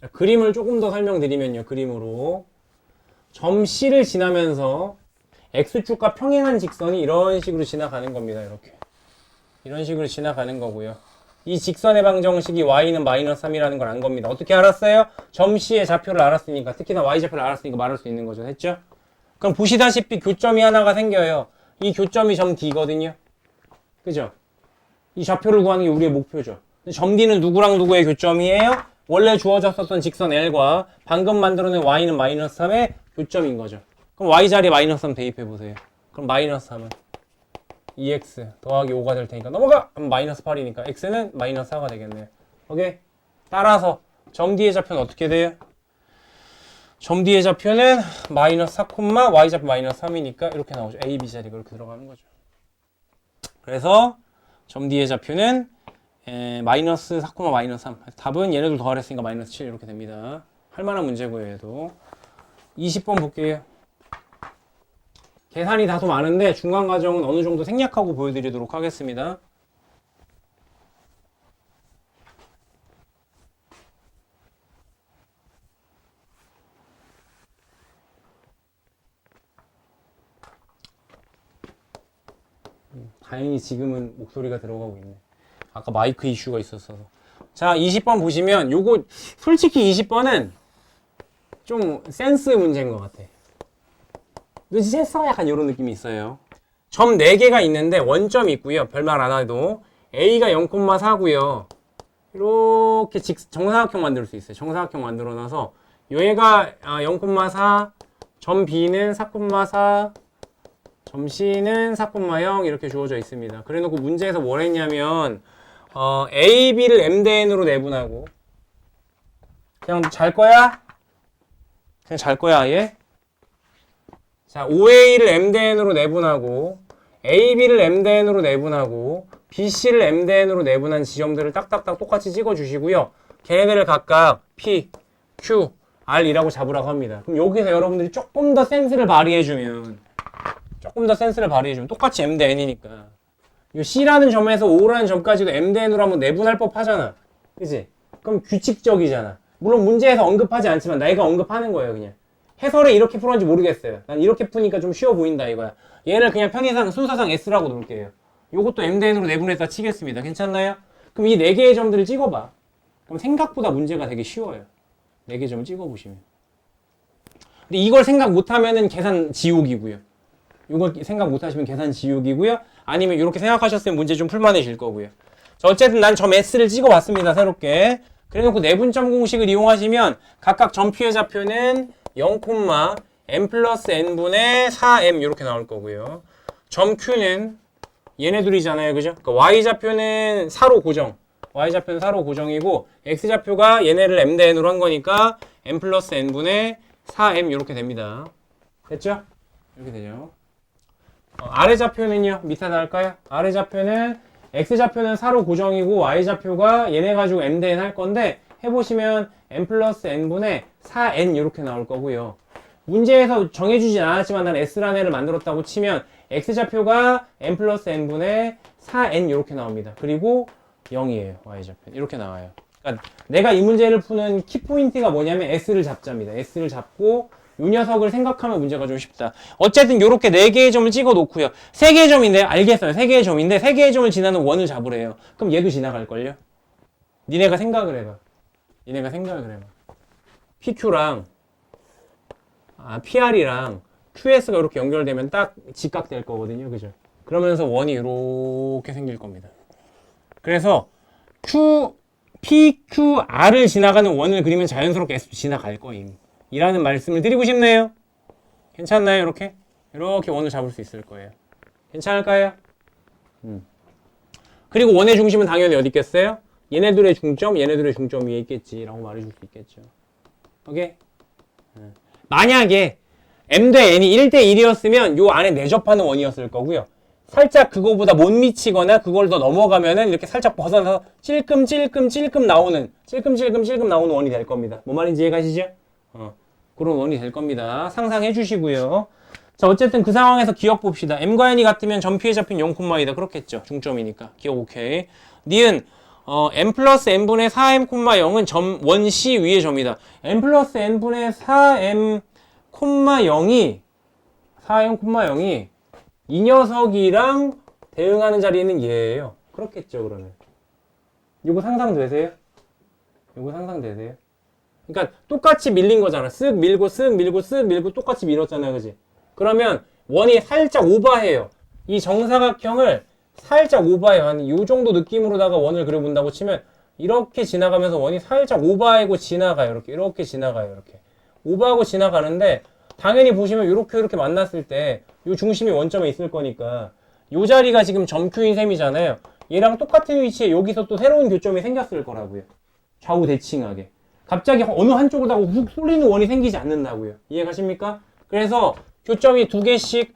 자, 그림을 조금 더 설명드리면요. 그림으로. 점 C를 지나면서 X축과 평행한 직선이 이런 식으로 지나가는 겁니다. 이렇게. 이런 식으로 지나가는 거고요. 이 직선의 방정식이 y는 마이너스 3이라는 걸 안 겁니다. 어떻게 알았어요? 점 C의 좌표를 알았으니까, 특히나 y좌표를 알았으니까 말할 수 있는 거죠. 됐죠? 그럼 보시다시피 교점이 하나가 생겨요. 이 교점이 점 D거든요. 그죠? 이 좌표를 구하는 게 우리의 목표죠. 점 D는 누구랑 누구의 교점이에요? 원래 주어졌었던 직선 L과 방금 만들어낸 y는 마이너스 3의 교점인 거죠. 그럼 y 자리에 마이너스 3 대입해 보세요. 그럼 마이너스 3은 2x 더하기 5가 될 테니까 넘어가! 그럼 마이너스 8이니까 x는 마이너스 4가 되겠네요. 오케이? 따라서 점 D의 좌표는 어떻게 돼요? 점 D의 좌표는 마이너스 4, y좌표 마이너스 3이니까 이렇게 나오죠. a, b 자리가 이렇게 들어가는 거죠. 그래서 점 D의 좌표는 마이너스 4, 마이너스 3. 답은 얘네들 더하랬으니까 마이너스 7 이렇게 됩니다. 할만한 문제고요, 얘도. 20번 볼게요. 계산이 다소 많은데 중간 과정은 어느 정도 생략하고 보여드리도록 하겠습니다. 다행히 지금은 목소리가 들어가고 있네. 아까 마이크 이슈가 있었어서. 자, 20번 보시면 요거 솔직히 20번은 좀 센스 문제인 것 같아. 늦었어? 약간 이런 느낌이 있어요. 점 4개가 있는데 원점이 있고요. 별말 안 해도 A가 0,4고요. 이렇게 정사각형 만들 수 있어요. 정사각형 만들어 놔서 얘가 0,4, 점 B는 4,4, 점 C는 4,0 이렇게 주어져 있습니다. 그래 놓고 문제에서 뭘 했냐면 A, B를 M대N으로 내분하고 그냥 잘 거야? 그냥 잘 거야 아예? 자, OA를 M대N으로 내분하고 AB를 M대N으로 내분하고 BC를 M대N으로 내분한 지점들을 딱딱딱 똑같이 찍어주시고요. 걔네들을 각각 P, Q, R이라고 잡으라고 합니다. 그럼 여기서 여러분들이 조금 더 센스를 발휘해주면 똑같이 M대N이니까 이 C라는 점에서 O라는 점까지도 M대N으로 한번 내분할 법하잖아. 그치? 그럼 규칙적이잖아. 물론 문제에서 언급하지 않지만 내가 언급하는 거예요. 그냥 해설에 이렇게 풀었는지 모르겠어요. 난 이렇게 푸니까 좀 쉬워 보인다 이거야. 얘를 그냥 편의상 순서상 S라고 놓을게요. 요것도 M대N으로 내분해서 치겠습니다. 괜찮나요? 그럼 이 4개의 점들을 찍어봐. 그럼 생각보다 문제가 되게 쉬워요. 4개 점 찍어보시면. 근데 이걸 생각 못하면은 계산 지옥이고요. 이걸 생각 못하시면 계산 지옥이고요. 아니면 이렇게 생각하셨으면 문제 좀 풀만해질 거고요. 자, 어쨌든 난 점 S를 찍어봤습니다. 새롭게. 그래놓고 내분점 공식을 이용하시면 각각 점 P의 좌표는 0, m 플러스 n분의 4m 이렇게 나올 거고요. 점 Q는 얘네들이잖아요. 그죠? 그러니까 y좌표는 4로 고정. y좌표는 4로 고정이고 x좌표가 얘네를 m 대 n으로 한 거니까 m 플러스 n분의 4m 이렇게 됩니다. 됐죠? 이렇게 되죠. 아래 좌표는요. 밑에 나올까요? 아래 좌표는 x좌표는 4로 고정이고 y좌표가 얘네 가지고 m 대 n 할 건데 해보시면 m 플러스 n분의 4n 이렇게 나올 거고요. 문제에서 정해주진 않았지만 난 s라는 애를 만들었다고 치면 x좌표가 m 플러스 n분의 4n 이렇게 나옵니다. 그리고 0이에요. y좌표 이렇게 나와요. 그러니까 내가 이 문제를 푸는 키포인트가 뭐냐면 s를 잡자입니다. s를 잡고 이 녀석을 생각하면 문제가 좀 쉽다. 어쨌든 이렇게 4개의 점을 찍어 놓고요. 3개의 점인데 알겠어요. 3개의 점인데 3개의 점을 지나는 원을 잡으래요. 그럼 얘도 지나갈걸요? 니네가 생각을 해봐. PQ랑 PR이랑 QS가 이렇게 연결되면 딱 직각될 거거든요. 그죠? 그러면서 원이 이렇게 생길 겁니다. 그래서 PQR을 지나가는 원을 그리면 자연스럽게 S도 지나갈 거임. 이라는 말씀을 드리고 싶네요. 괜찮나요? 이렇게 원을 잡을 수 있을 거예요. 괜찮을까요? 그리고 원의 중심은 당연히 어디 있겠어요? 얘네들의 중점 위에 있겠지 라고 말해줄 수 있겠죠. 오케이? 만약에 m 대 n이 1대1이었으면 요 안에 내접하는 원이었을 거고요. 살짝 그거보다 못 미치거나 그걸 더 넘어가면은 이렇게 살짝 벗어나서 찔끔 나오는 원이 될 겁니다. 뭔 말인지 이해가시죠? 그런 원이 될 겁니다. 상상해 주시고요. 자, 어쨌든 그 상황에서 기억 봅시다. m과 n이 같으면 점피에 잡힌 0,2다. 그렇겠죠. 중점이니까. 기억 오케이. 니은 m 플러스 n분의 4m, 0은 점 원C 위의 점이다. m 플러스 n분의 4m, 0이 이 녀석이랑 대응하는 자리는 얘예요. 그렇겠죠, 그러면. 이거 상상되세요? 이거 상상되세요? 그러니까 똑같이 밀린 거잖아. 쓱 밀고 쓱 밀고 쓱 밀고 똑같이 밀었잖아요. 그지? 그러면 원이 살짝 오버해요. 이 정사각형을 살짝 오버해요. 한 이 정도 느낌으로다가 원을 그려본다고 치면 이렇게 지나가면서 원이 살짝 오버하고 지나가요. 이렇게 지나가요. 이렇게. 오버하고 지나가는데 당연히 보시면 이렇게 만났을 때 이 중심이 원점에 있을 거니까 이 자리가 지금 점Q인 셈이잖아요. 얘랑 똑같은 위치에 여기서 또 새로운 교점이 생겼을 거라고요. 좌우 대칭하게. 갑자기 어느 한쪽으로다가 훅 쏠리는 원이 생기지 않는다고요. 이해가십니까? 그래서 교점이 두 개씩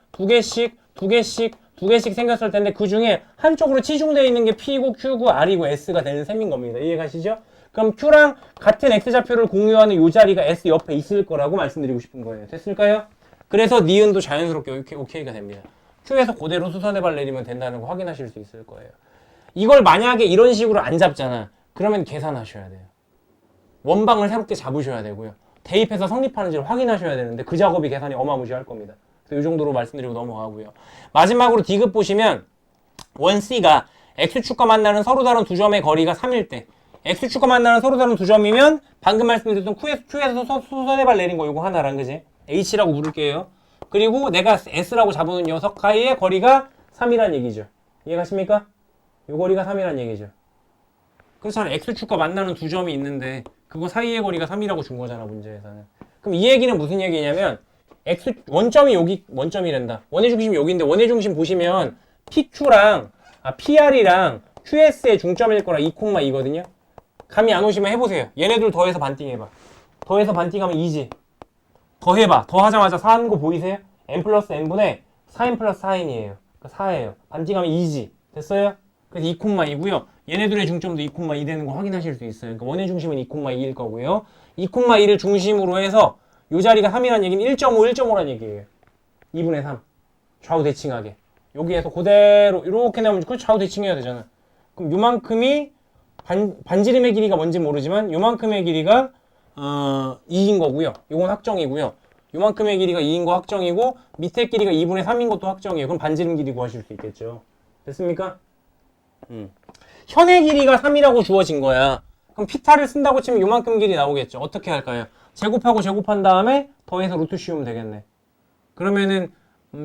생겼을 텐데 그 중에 한쪽으로 치중되어 있는 게 P고 Q고 R이고 S가 되는 셈인 겁니다. 이해가시죠? 그럼 Q랑 같은 X좌표를 공유하는 이 자리가 S 옆에 있을 거라고 말씀드리고 싶은 거예요. 됐을까요? 그래서 니은도 자연스럽게 오케이가 됩니다. Q에서 그대로 수선의 발 내리면 된다는 거 확인하실 수 있을 거예요. 이걸 만약에 이런 식으로 안 잡잖아. 그러면 계산하셔야 돼요. 원방을 새롭게 잡으셔야 되고요. 대입해서 성립하는지를 확인하셔야 되는데 그 작업이 계산이 어마무시할 겁니다. 그래서 이 정도로 말씀드리고 넘어가고요. 마지막으로 D급 보시면 원 C가 X축과 만나는 서로 다른 두 점의 거리가 3일 때 X축과 만나는 서로 다른 두 점이면 방금 말씀드렸던 Q에서 수선의 발 내린 거 이거 하나랑 그지? H라고 부를게요. 그리고 내가 S라고 잡아놓은 녀석 사이의 거리가 3이란 얘기죠. 이해가십니까? 이 거리가 3이란 얘기죠. 그렇잖아. X축과 만나는 두 점이 있는데 그거 사이의 거리가 3이라고 준 거잖아, 문제에서는. 그럼 이 얘기는 무슨 얘기냐면 원점이 여기 원점이란다. 원의 중심이 여기인데 원의 중심 보시면 PR이랑 QS의 중점일 거라 2,2거든요. 감이 안 오시면 해보세요. 얘네들 더해서 반띵해봐. 더해서 반띵하면 2지. 더해봐. 더하자마자 4하는 거 보이세요? n 플러스 n분의 4n 플러스 4n이에요. 그러니까 4예요. 반띵하면 2지. 됐어요? 그래서 2,2고요. 얘네들의 중점도 2,2 되는 거 확인하실 수 있어요. 그러니까 원의 중심은 2,2일 거고요. 2,2를 중심으로 해서 이 자리가 3이란 얘기는 1.5란 얘기예요. 2분의 3. 좌우 대칭하게. 여기에서 그대로 이렇게 나오면 그 좌우 대칭해야 되잖아. 그럼 요만큼이 반지름의 길이가 뭔지 모르지만 요만큼의 길이가 2인 거고요. 요건 확정이고요. 요만큼의 길이가 2인 거 확정이고 밑에 길이가 2분의 3인 것도 확정이에요. 그럼 반지름 길이 구하실 수 있겠죠. 됐습니까? 현의 길이가 3이라고 주어진 거야. 그럼 피타를 쓴다고 치면 요만큼 길이 나오겠죠. 어떻게 할까요? 제곱하고 제곱한 다음에 더해서 루트 씌우면 되겠네. 그러면은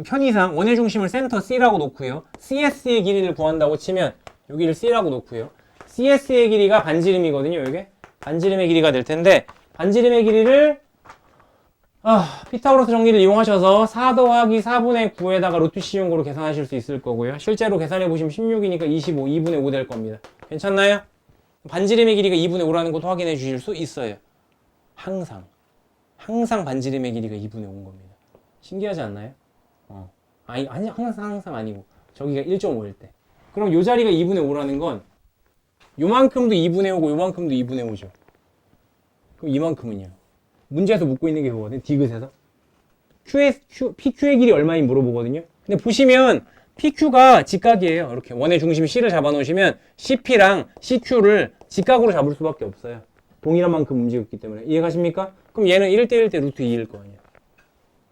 편의상 원의 중심을 센터 C라고 놓고요. CS의 길이를 구한다고 치면 여기를 C라고 놓고요. CS의 길이가 반지름이거든요. 이게 반지름의 길이가 될 텐데 반지름의 길이를 피타고라스 정리를 이용하셔서 4 더하기 4분의 9에다가 루트 씌운 거로 계산하실 수 있을 거고요. 실제로 계산해보시면 16이니까 25, 2분의 5 될 겁니다. 괜찮나요? 반지름의 길이가 2분의 5라는 것도 확인해 주실 수 있어요. 항상 반지름의 길이가 2분의 5인 겁니다. 신기하지 않나요? 아니, 항상 아니고 저기가 1.5일 때. 그럼 요 자리가 2분의 5라는 건 요만큼도 2분의 5고 요만큼도 2분의 5죠. 그럼 이만큼은요? 문제에서 묻고 있는 게 그거거든요. 디귿에서. PQ의 길이 얼마인 물어보거든요. 근데 보시면 PQ가 직각이에요. 이렇게 원의 중심 C를 잡아놓으시면 CP랑 CQ를 직각으로 잡을 수밖에 없어요. 동일한 만큼 움직였기 때문에. 이해가십니까? 그럼 얘는 1대1 대 루트 2일 거 아니에요.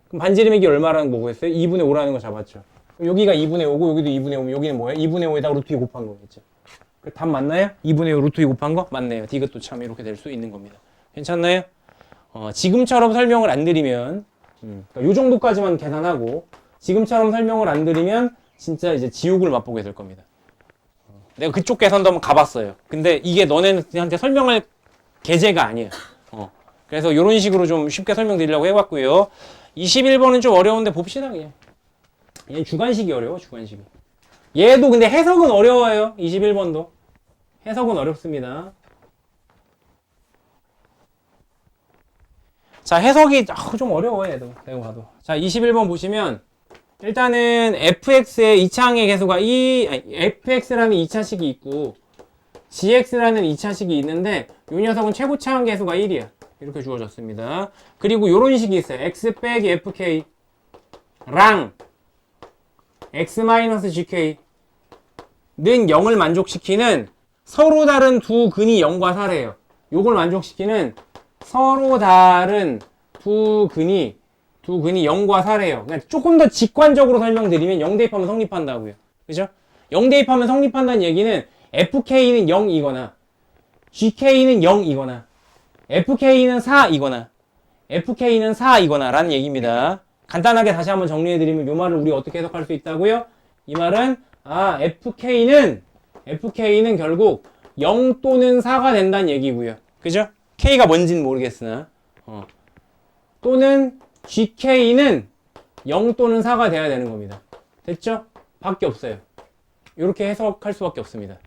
그럼 반지름의 길이 얼마라는 거 뭐겠어요? 2분의 5라는 거 잡았죠. 그럼 여기가 2분의 5고 여기도 2분의 5면 여기는 뭐예요? 2분의 5에다가 루트 2 곱한 거겠죠. 답 맞나요? 2분의 5 루트 2 곱한 거? 맞네요. 디귿도 참 이렇게 될 수 있는 겁니다. 괜찮나요? 지금처럼 설명을 안 드리면 그러니까 요 정도까지만 계산하고 지금처럼 설명을 안 드리면 진짜 이제 지옥을 맛보게 될 겁니다. 내가 그쪽 계산도 한번 가봤어요. 근데 이게 너네한테 설명할 계제가 아니야. 그래서 이런 식으로 좀 쉽게 설명드리려고 해봤고요. 21번은 좀 어려운데 봅시다 그냥. 얘는 주관식이 어려워. 주관식이. 얘도 근데 해석은 어려워요. 21번도. 해석은 어렵습니다. 자, 해석이 좀 어려워 얘도. 내가 봐도. 자, 21번 보시면 일단은 fx의 이차항의 개수가 fx라는 2차식이 있고 gx라는 2차식이 있는데 이 녀석은 최고차항 개수가 1이야. 이렇게 주어졌습니다. 그리고 요런 식이 있어요. x 빼기 fk랑 x-gk 는 0을 만족시키는 서로 다른 두 근이 0과 4래요. 요걸 만족시키는 서로 다른 두 근이 0과 4래요. 그러니까 조금 더 직관적으로 설명드리면 0 대입하면 성립한다고요. 그죠? 0 대입하면 성립한다는 얘기는 fk는 0이거나 gk는 0이거나 fk는 4이거나 fk는 4이거나 라는 얘기입니다. 간단하게 다시 한번 정리해드리면 이 말을 우리 어떻게 해석할 수 있다고요? 이 말은 fk는 결국 0 또는 4가 된다는 얘기고요. 그죠? k가 뭔지는 모르겠으나 또는 gk는 0 또는 4가 돼야 되는 겁니다. 됐죠? 밖에 없어요. 이렇게 해석할 수밖에 없습니다.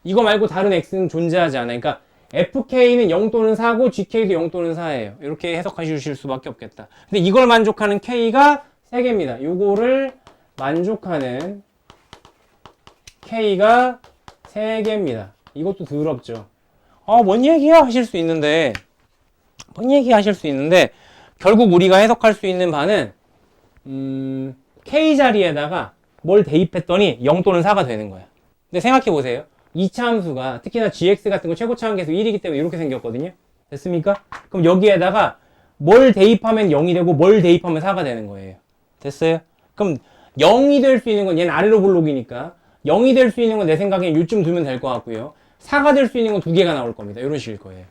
이거 말고 다른 x는 존재하지 않아요. 그러니까 fk는 0 또는 4고 gk도 0 또는 4예요. 이렇게 해석하실 수밖에 없겠다. 근데 이걸 만족하는 k가 3개입니다. 요거를 만족하는 k가 3개입니다. 이것도 더럽죠. 뭔 얘기야 하실 수 있는데 결국 우리가 해석할 수 있는 바는 k 자리에다가 뭘 대입했더니 0 또는 4가 되는 거야. 근데 생각해 보세요. 2차 함수가 특히나 gx 같은 거 최고차 함계수 1이기 때문에 이렇게 생겼거든요. 됐습니까? 그럼 여기에다가 뭘 대입하면 0이 되고 뭘 대입하면 4가 되는 거예요. 됐어요? 그럼 0이 될 수 있는 건 얘는 아래로 볼록이니까 0이 될 수 있는 건 내 생각엔 요쯤 두면 될 것 같고요. 4가 될 수 있는 건 2개가 나올 겁니다. 이런 식일 거예요.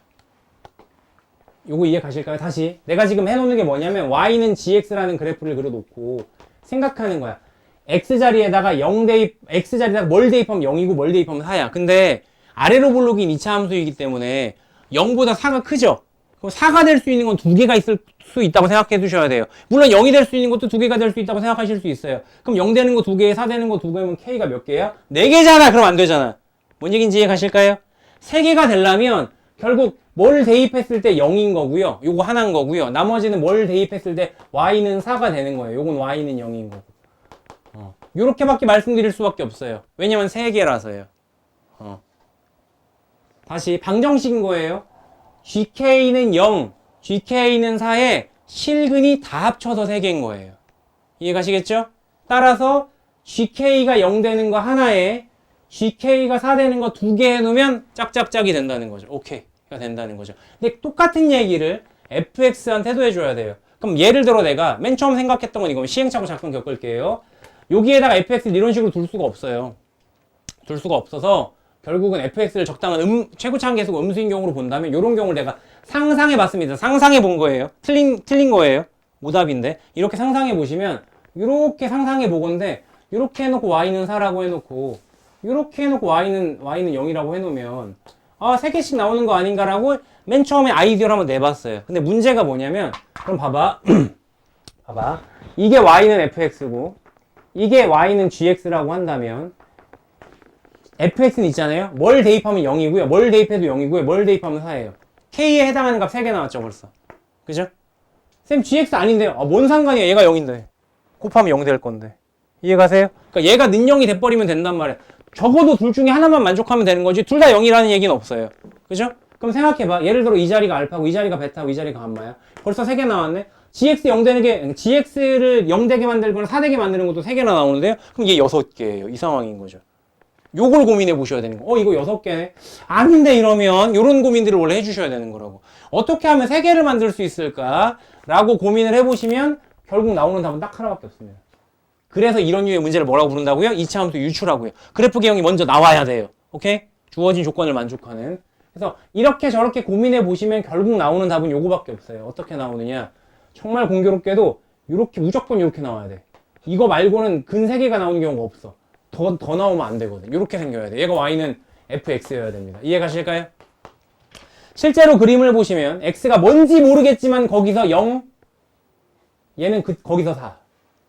요거 이해 가실까요? 다시 내가 지금 해놓는 게 뭐냐면 y는 gx라는 그래프를 그려놓고 생각하는 거야. x 자리에다가 x 자리에다가 뭘 대입하면 0이고 뭘 대입하면 4야. 근데 아래로 볼록인 2차 함수이기 때문에 0보다 4가 크죠? 그럼 4가 될 수 있는 건 2개가 있을 수 있다고 생각해 두셔야 돼요. 물론 0이 될 수 있는 것도 2개가 될 수 있다고 생각하실 수 있어요. 그럼 0 되는 거 2개, 4 되는 거 2개면 k가 몇 개야? 4개잖아. 그럼 안 되잖아. 뭔 얘기인지 이해 가실까요? 3개가 되려면 결국 뭘 대입했을 때 0인 거고요. 요거 하나인 거고요. 나머지는 뭘 대입했을 때 y는 4가 되는 거예요. 요건 y는 0인 거고. 요렇게밖에 말씀드릴 수밖에 없어요. 왜냐면 3개라서요. 다시 방정식인 거예요. gk는 0, gk는 4에 실근이 다 합쳐서 3개인 거예요. 이해가시겠죠? 따라서 gk가 0 되는 거 하나에 gk가 4 되는 거 2개 해놓으면 짝짝짝이 된다는 거죠. 오케이가 된다는 거죠. 근데 똑같은 얘기를 fx한테도 해줘야 돼요. 그럼 예를 들어 내가 맨 처음 생각했던 건 이거면 시행착오 잠깐 겪을게요. 여기에다가 fx를 이런 식으로 둘 수가 없어요. 둘 수가 없어서 결국은 fx를 적당한 최고차 함계수가 음수인 경우로 본다면 이런 경우를 내가 상상해 봤습니다. 상상해 본 거예요. 틀린 거예요. 오답인데 이렇게 상상해 보시면 이렇게 상상해 보건데 이렇게 해놓고 y는 4라고 해놓고 이렇게 해놓고 y는 0이라고 해놓으면 3개씩 나오는 거 아닌가라고 맨 처음에 아이디어를 한번 내봤어요. 근데 문제가 뭐냐면 그럼 봐봐. 봐봐. 이게 y는 fx고 이게 y는 gx라고 한다면 fx는 있잖아요. 뭘 대입하면 0이고요. 뭘 대입해도 0이고요. 뭘 대입하면 4예요. k에 해당하는 값 3개 나왔죠 벌써. 그죠? 쌤 gx 아닌데요. 뭔 상관이야. 얘가 0인데. 곱하면 0 될 건데. 이해가세요? 그러니까 얘가 는 0이 돼버리면 된단 말이야. 적어도 둘 중에 하나만 만족하면 되는 거지 둘 다 0이라는 얘기는 없어요. 그죠? 그럼 생각해봐. 예를 들어 이 자리가 알파고 이 자리가 베타고 이 자리가 감마야. 벌써 3개 나왔네. gx 0 되는 게 gx를 0 되게 만들거나 4 되게 만드는 것도 3개나 나오는데요. 그럼 얘 6개예요. 이 상황인 거죠. 요걸 고민해 보셔야 되는 거. 이거 6개네. 아닌데 이러면 요런 고민들을 원래 해주셔야 되는 거라고. 어떻게 하면 3개를 만들 수 있을까? 라고 고민을 해보시면 결국 나오는 답은 딱 하나밖에 없습니다. 그래서 이런 류의 문제를 뭐라고 부른다고요? 2차 함수 유추라고요. 그래프 개형이 먼저 나와야 돼요. 오케이? 주어진 조건을 만족하는. 그래서 이렇게 저렇게 고민해 보시면 결국 나오는 답은 요거밖에 없어요. 어떻게 나오느냐? 정말 공교롭게도 이렇게 무조건 이렇게 나와야 돼. 이거 말고는 근 3개가 나오는 경우가 없어. 더 나오면 안 되거든. 이렇게 생겨야 돼. 얘가 y는 fx여야 됩니다. 이해 가실까요? 실제로 그림을 보시면 x가 뭔지 모르겠지만 거기서 0, 얘는 거기서 4.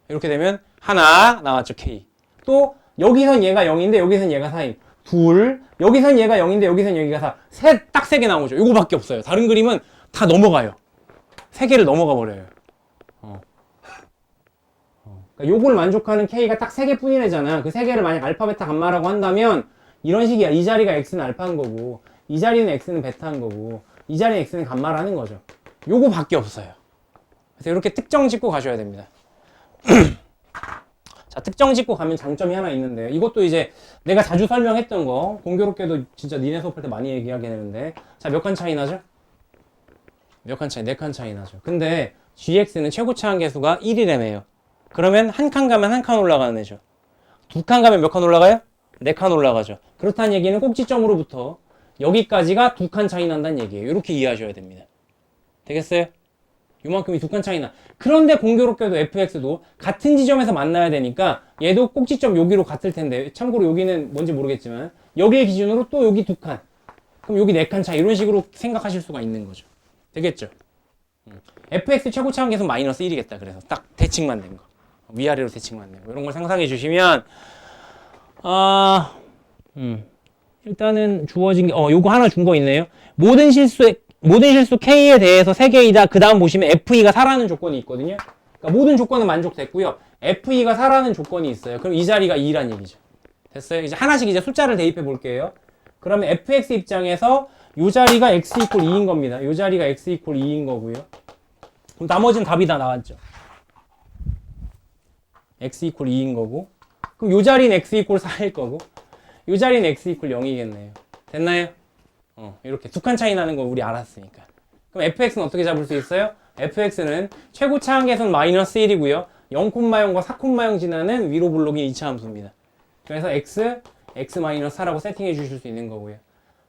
이렇게 되면 하나 나왔죠. k. 또 여기선 얘가 0인데 여기선 얘가 4임. 둘, 여기선 얘가 0인데 여기선 여기가 4. 딱 3개 나오죠. 요거밖에 없어요. 다른 그림은 다 넘어가요. 3개를 넘어가 버려요. 그러니까 요걸 만족하는 k가 딱 3개 뿐이래잖아. 그 3개를 만약 알파, 베타, 감마라고 한다면 이런 식이야. 이 자리가 x는 알파인 거고 이 자리는 x는 베타인 거고 이 자리 x는 간말하는 거죠. 요거밖에 없어요. 그래서 이렇게 특정 짓고 가셔야 됩니다. 자, 특정 짓고 가면 장점이 하나 있는데, 이것도 이제 내가 자주 설명했던 거, 공교롭게도 진짜 니네 수업할 때 많이 얘기하게 되는데, 자, 몇 칸 차이 나죠? 몇 칸 차이? 4칸 차이 나죠. 근데 gx는 최고 차항 계수가 1이라며요. 그러면 한 칸 가면 한 칸 올라가는 애죠. 2칸 가면 몇 칸 올라가요? 4칸 올라가죠. 그렇다는 얘기는 꼭지점으로부터 여기까지가 2칸 차이 난다는 얘기예요. 이렇게 이해하셔야 됩니다. 되겠어요? 요만큼이 2칸 차이 나. 그런데 공교롭게도 fx도 같은 지점에서 만나야 되니까 얘도 꼭지점 여기로 같을 텐데, 참고로 여기는 뭔지 모르겠지만 여기의 기준으로 또 여기 2칸, 그럼 여기 4칸 차이, 이런 식으로 생각하실 수가 있는 거죠. 되겠죠? fx 최고차항 계수 마이너스 1이겠다. 그래서 딱 대칭만 된 거, 위아래로 대칭만 된 거, 이런 걸 상상해 주시면 일단은 주어진 게 요거 하나 준 거 있네요. 모든 실수 K에 대해서 3개이다. 그 다음 보시면 FE가 4라는 조건이 있거든요. 그러니까 모든 조건은 만족됐고요. FE가 4라는 조건이 있어요. 그럼 이 자리가 2란 얘기죠. 됐어요? 이제 하나씩 이제 숫자를 대입해 볼게요. 그러면 fx 입장에서 이 자리가 x 이퀄 2인 겁니다. 이 자리가 x 이퀄 2인 거고요. 그럼 나머지는 답이 다 나왔죠. x 이퀄 2인 거고, 그럼 이 자리는 x 이퀄 4일 거고, 이 자리는 x 이퀄 0이겠네요. 됐나요? 이렇게 2칸 차이 나는 거 우리 알았으니까. 그럼 fx는 어떻게 잡을 수 있어요? fx는 최고 차항 계수는 마이너스 1이고요. 0,0과 4,0 지나는 위로 블록인 2차 함수입니다. 그래서 x 4라고 세팅해 주실 수 있는 거고요.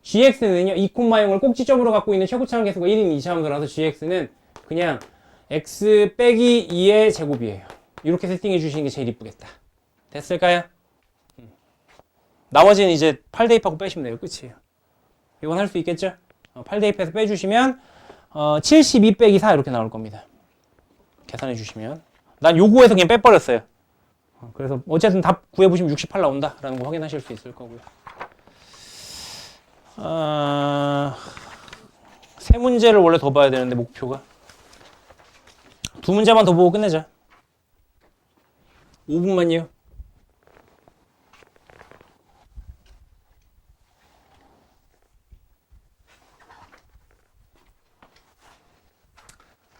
gx는요, 2,0을 꼭지점으로 갖고 있는 최고 차항 계수가 1인 2차 함수라서 gx는 그냥 x 빼기 2의 제곱이에요. 이렇게 세팅해 주시는 게 제일 이쁘겠다. 됐을까요? 나머지는 이제 8 대입하고 빼시면 돼요. 끝이에요. 이건 할 수 있겠죠? 8 대입해서 빼주시면 72 빼기 4 이렇게 나올 겁니다. 계산해 주시면. 난 요거에서 그냥 빼버렸어요. 그래서 어쨌든 답 구해보시면 68 나온다 라는 거 확인하실 수 있을 거고요. 세 문제를 원래 더 봐야 되는데 목표가 2문제만 더 보고 끝내자. 5분만요.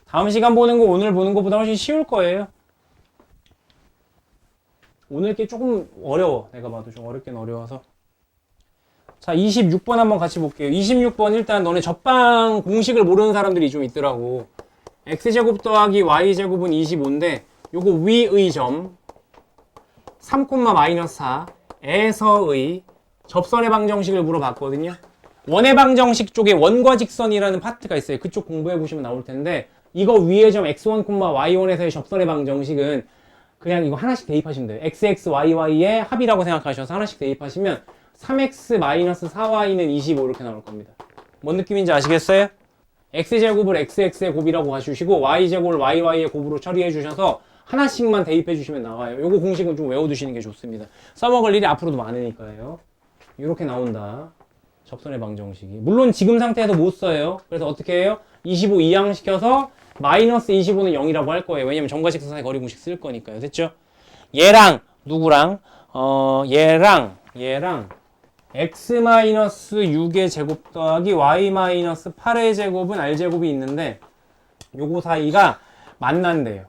다음 시간 보는 거 오늘 보는 것보다 훨씬 쉬울 거예요. 오늘 게 조금 어려워. 내가 봐도 좀 어렵긴 어려워서. 자, 26번 한번 같이 볼게요. 26번 일단 너네 접방 공식을 모르는 사람들이 좀 있더라고. x제곱 더하기 y제곱은 25인데 요거 위의 점 3,-4에서의 접선의 방정식을 물어봤거든요. 원의 방정식 쪽에 원과 직선이라는 파트가 있어요. 그쪽 공부해 보시면 나올 텐데, 이거 위의 점 x1, y1에서의 접선의 방정식은 그냥 이거 하나씩 대입하시면 돼요. x, y의 합이라고 생각하셔서 하나씩 대입하시면 3x-4y는 25 이렇게 나올 겁니다. 뭔 느낌인지 아시겠어요? x제곱을 xx의 곱이라고 봐주시고 y제곱을 yy의 곱으로 처리해 주셔서 하나씩만 대입해 주시면 나와요. 요거 공식은 좀 외워두시는 게 좋습니다. 써먹을 일이 앞으로도 많으니까요. 이렇게 나온다. 접선의 방정식이. 물론 지금 상태에서 못 써요. 그래서 어떻게 해요? 25 이항시켜서 마이너스 25는 0이라고 할 거예요. 왜냐면 점과 직선 사이 거리 공식 쓸 거니까요. 됐죠? 얘랑 누구랑 얘랑 x-6의 제곱 더하기 y-8의 제곱은 r제곱이 있는데 요거 사이가 만난대요.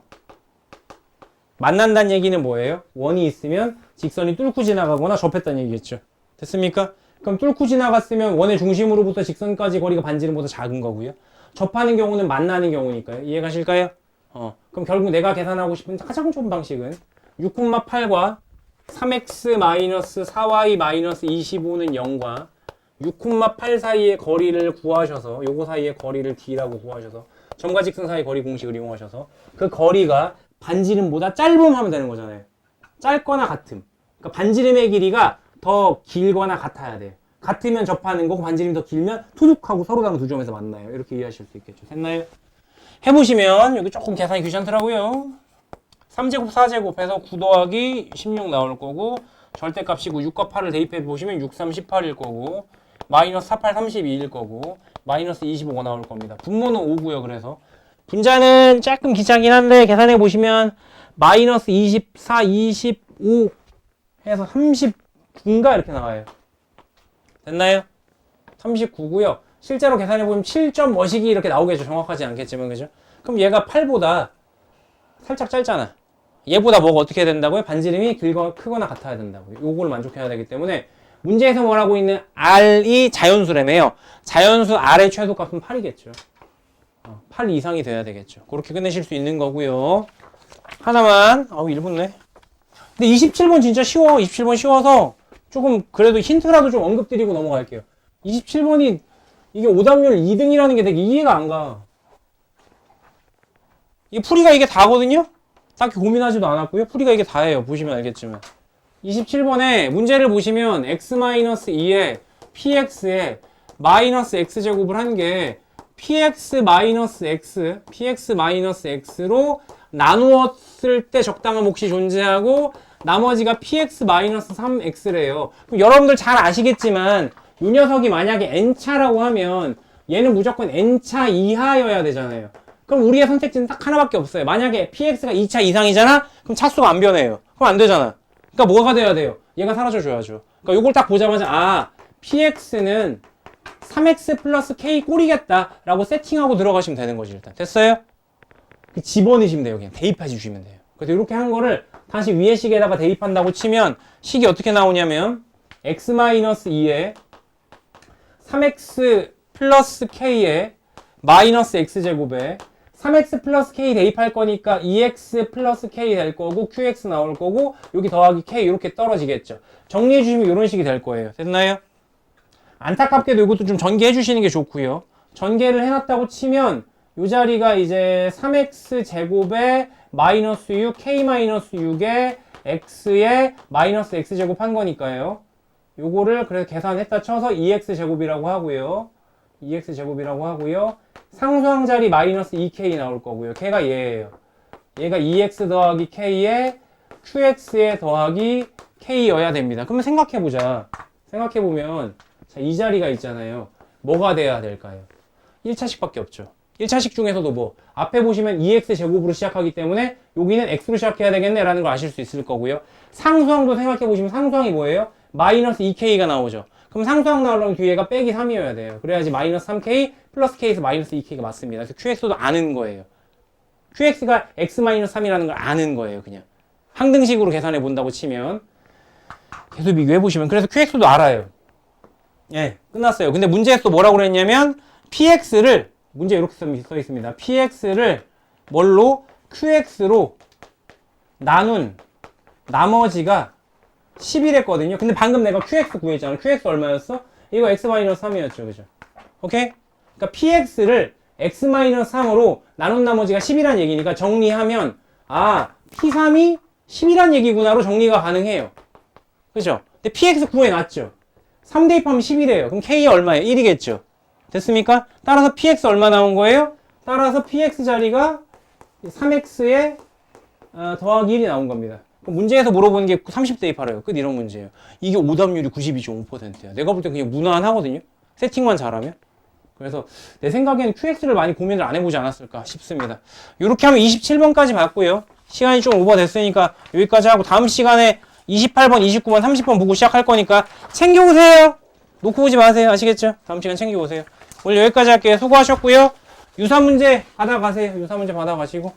만난다는 얘기는 뭐예요? 원이 있으면 직선이 뚫고 지나가거나 접했다는 얘기겠죠. 됐습니까? 그럼 뚫고 지나갔으면 원의 중심으로부터 직선까지 거리가 반지름보다 작은 거고요. 접하는 경우는 만나는 경우니까요. 이해가실까요? 그럼 결국 내가 계산하고 싶은 가장 좋은 방식은 6,8과 3x-4y-25는 0과 6,8 사이의 거리를 구하셔서, 요거 사이의 거리를 d라고 구하셔서 점과 직선 사이 거리 공식을 이용하셔서 그 거리가 반지름보다 짧음 하면 되는 거잖아요. 짧거나 같음. 그러니까 반지름의 길이가 더 길거나 같아야 돼요. 같으면 접하는 거고 반지름이 더 길면 투둑하고 서로 다른 두 점에서 만나요. 이렇게 이해하실 수 있겠죠. 됐나요? 해보시면 여기 조금 계산이 귀찮더라고요. 3제곱 4제곱 해서 9 더하기 16 나올 거고, 절대값이고 6과 8을 대입해 보시면 6, 3, 18일 거고, 마이너스 4, 8, 32일 거고, 마이너스 25가 나올 겁니다. 분모는 5고요. 그래서 분자는 조금 귀찮긴 한데 계산해 보시면 마이너스 24, 25 해서 39인가 이렇게 나와요. 됐나요? 39고요. 실제로 계산해보면 7점 뭐시기 이렇게 나오겠죠. 정확하지 않겠지만, 그죠? 그럼 얘가 8보다 살짝 짧잖아. 얘보다 뭐가 어떻게 해야 된다고요? 반지름이 크거나 같아야 된다고요. 요걸 만족해야 되기 때문에 문제에서 뭐라고 있는 R이 자연수래매요. 자연수 R의 최소값은 8이겠죠. 8 이상이 돼야 되겠죠. 그렇게 끝내실 수 있는 거고요. 하나만. 1분 네. 근데 27번 진짜 쉬워. 27번 쉬워서 조금 그래도 힌트라도 좀 언급드리고 넘어갈게요. 27번이 이게 오답률 2등이라는 게 되게 이해가 안 가. 이 풀이가 이게 다거든요? 딱히 고민하지도 않았고요. 풀이가 이게 다예요. 보시면 알겠지만. 27번에 문제를 보시면 x-2에 px에 마이너스 x제곱을 한 게 px-x로 나누었을 때 적당한 몫이 존재하고 나머지가 px-3x래요. 그럼 여러분들 잘 아시겠지만 이 녀석이 만약에 n차라고 하면 얘는 무조건 n차 이하여야 되잖아요. 그럼 우리의 선택지는 딱 하나밖에 없어요. 만약에 px가 2차 이상이잖아? 그럼 차수가 안 변해요. 그럼 안 되잖아. 그러니까 뭐가 돼야 돼요? 얘가 사라져줘야죠. 그러니까 이걸 딱 보자마자 px는 3x 플러스 k 꼴이겠다 라고 세팅하고 들어가시면 되는 거지. 일단 됐어요? 집어넣으시면 돼요. 그냥 대입해 주시면 돼요. 그래서 이렇게 한 거를 다시 위의 식에다가 대입한다고 치면 식이 어떻게 나오냐면 x-2에 3x 플러스 k에 마이너스 x제곱에 3x 플러스 k 대입할 거니까 2x 플러스 k 될 거고 qx 나올 거고 여기 더하기 k 이렇게 떨어지겠죠. 정리해 주시면 이런 식이 될 거예요. 됐나요? 안타깝게도 이것도 좀 전개해 주시는 게 좋고요. 전개를 해놨다고 치면 이 자리가 이제 3x 제곱에 마이너스 6, k 마이너스 6에 x에 마이너스 x제곱 한 거니까요. 요거를 그래서 계산했다 쳐서 2x 제곱이라고 하고요. 2x 제곱이라고 하고요. 상수항 자리 마이너스 2k 나올 거고요. 걔가 얘예요. 얘가 2x 더하기 k에 qx에 더하기 k여야 됩니다. 그러면 생각해보자. 생각해보면 자, 이 자리가 있잖아요. 뭐가 돼야 될까요? 1차식밖에 없죠. 1차식 중에서도 뭐 앞에 보시면 2x 제곱으로 시작하기 때문에 여기는 x로 시작해야 되겠네 라는 걸 아실 수 있을 거고요. 상수항도 생각해보시면 상수항이 뭐예요? 마이너스 2k가 나오죠. 그럼 상수항 나오려면 뒤에가 빼기 3이어야 돼요. 그래야지 마이너스 3k 플러스 k에서 마이너스 2k가 맞습니다. 그래서 qx도 아는 거예요. qx가 x-3이라는 걸 아는 거예요. 그냥 항등식으로 계산해 본다고 치면 계속 비교해 보시면 그래서 qx도 알아요. 예, 끝났어요. 근데 문제에서 뭐라고 그랬냐면 px를 문제 이렇게 써 있습니다. px를 뭘로? qx로 나눈 나머지가 11했거든요. 근데 방금 내가 qx 구했잖아. qx 얼마였어? 이거 x-3이었죠. 그죠? 오케이? 그러니까 px를 x-3으로 나눈 나머지가 10이란 얘기니까 정리하면 p3이 10이란 얘기구나로 정리가 가능해요. 그죠? 근데 px 구해놨죠. 3 대입하면 11이에요. 그럼 k 얼마예요? 1이겠죠. 됐습니까? 따라서 px 얼마 나온 거예요? 따라서 px 자리가 3x에 더하기 1이 나온 겁니다. 문제에서 물어보는 게 30 대입하래요. 끝 이런 문제예요. 이게 오답률이 92.5%야. 내가 볼 때 그냥 무난하거든요. 세팅만 잘하면. 그래서 내 생각에는 QX를 많이 고민을 안 해보지 않았을까 싶습니다. 이렇게 하면 27번까지 봤고요. 시간이 좀 오버됐으니까 여기까지 하고 다음 시간에 28번, 29번, 30번 보고 시작할 거니까 챙겨오세요. 놓고 오지 마세요. 아시겠죠? 다음 시간 챙겨오세요. 오늘 여기까지 할게요. 수고하셨고요. 유사 문제 받아가세요. 유사 문제 받아가시고.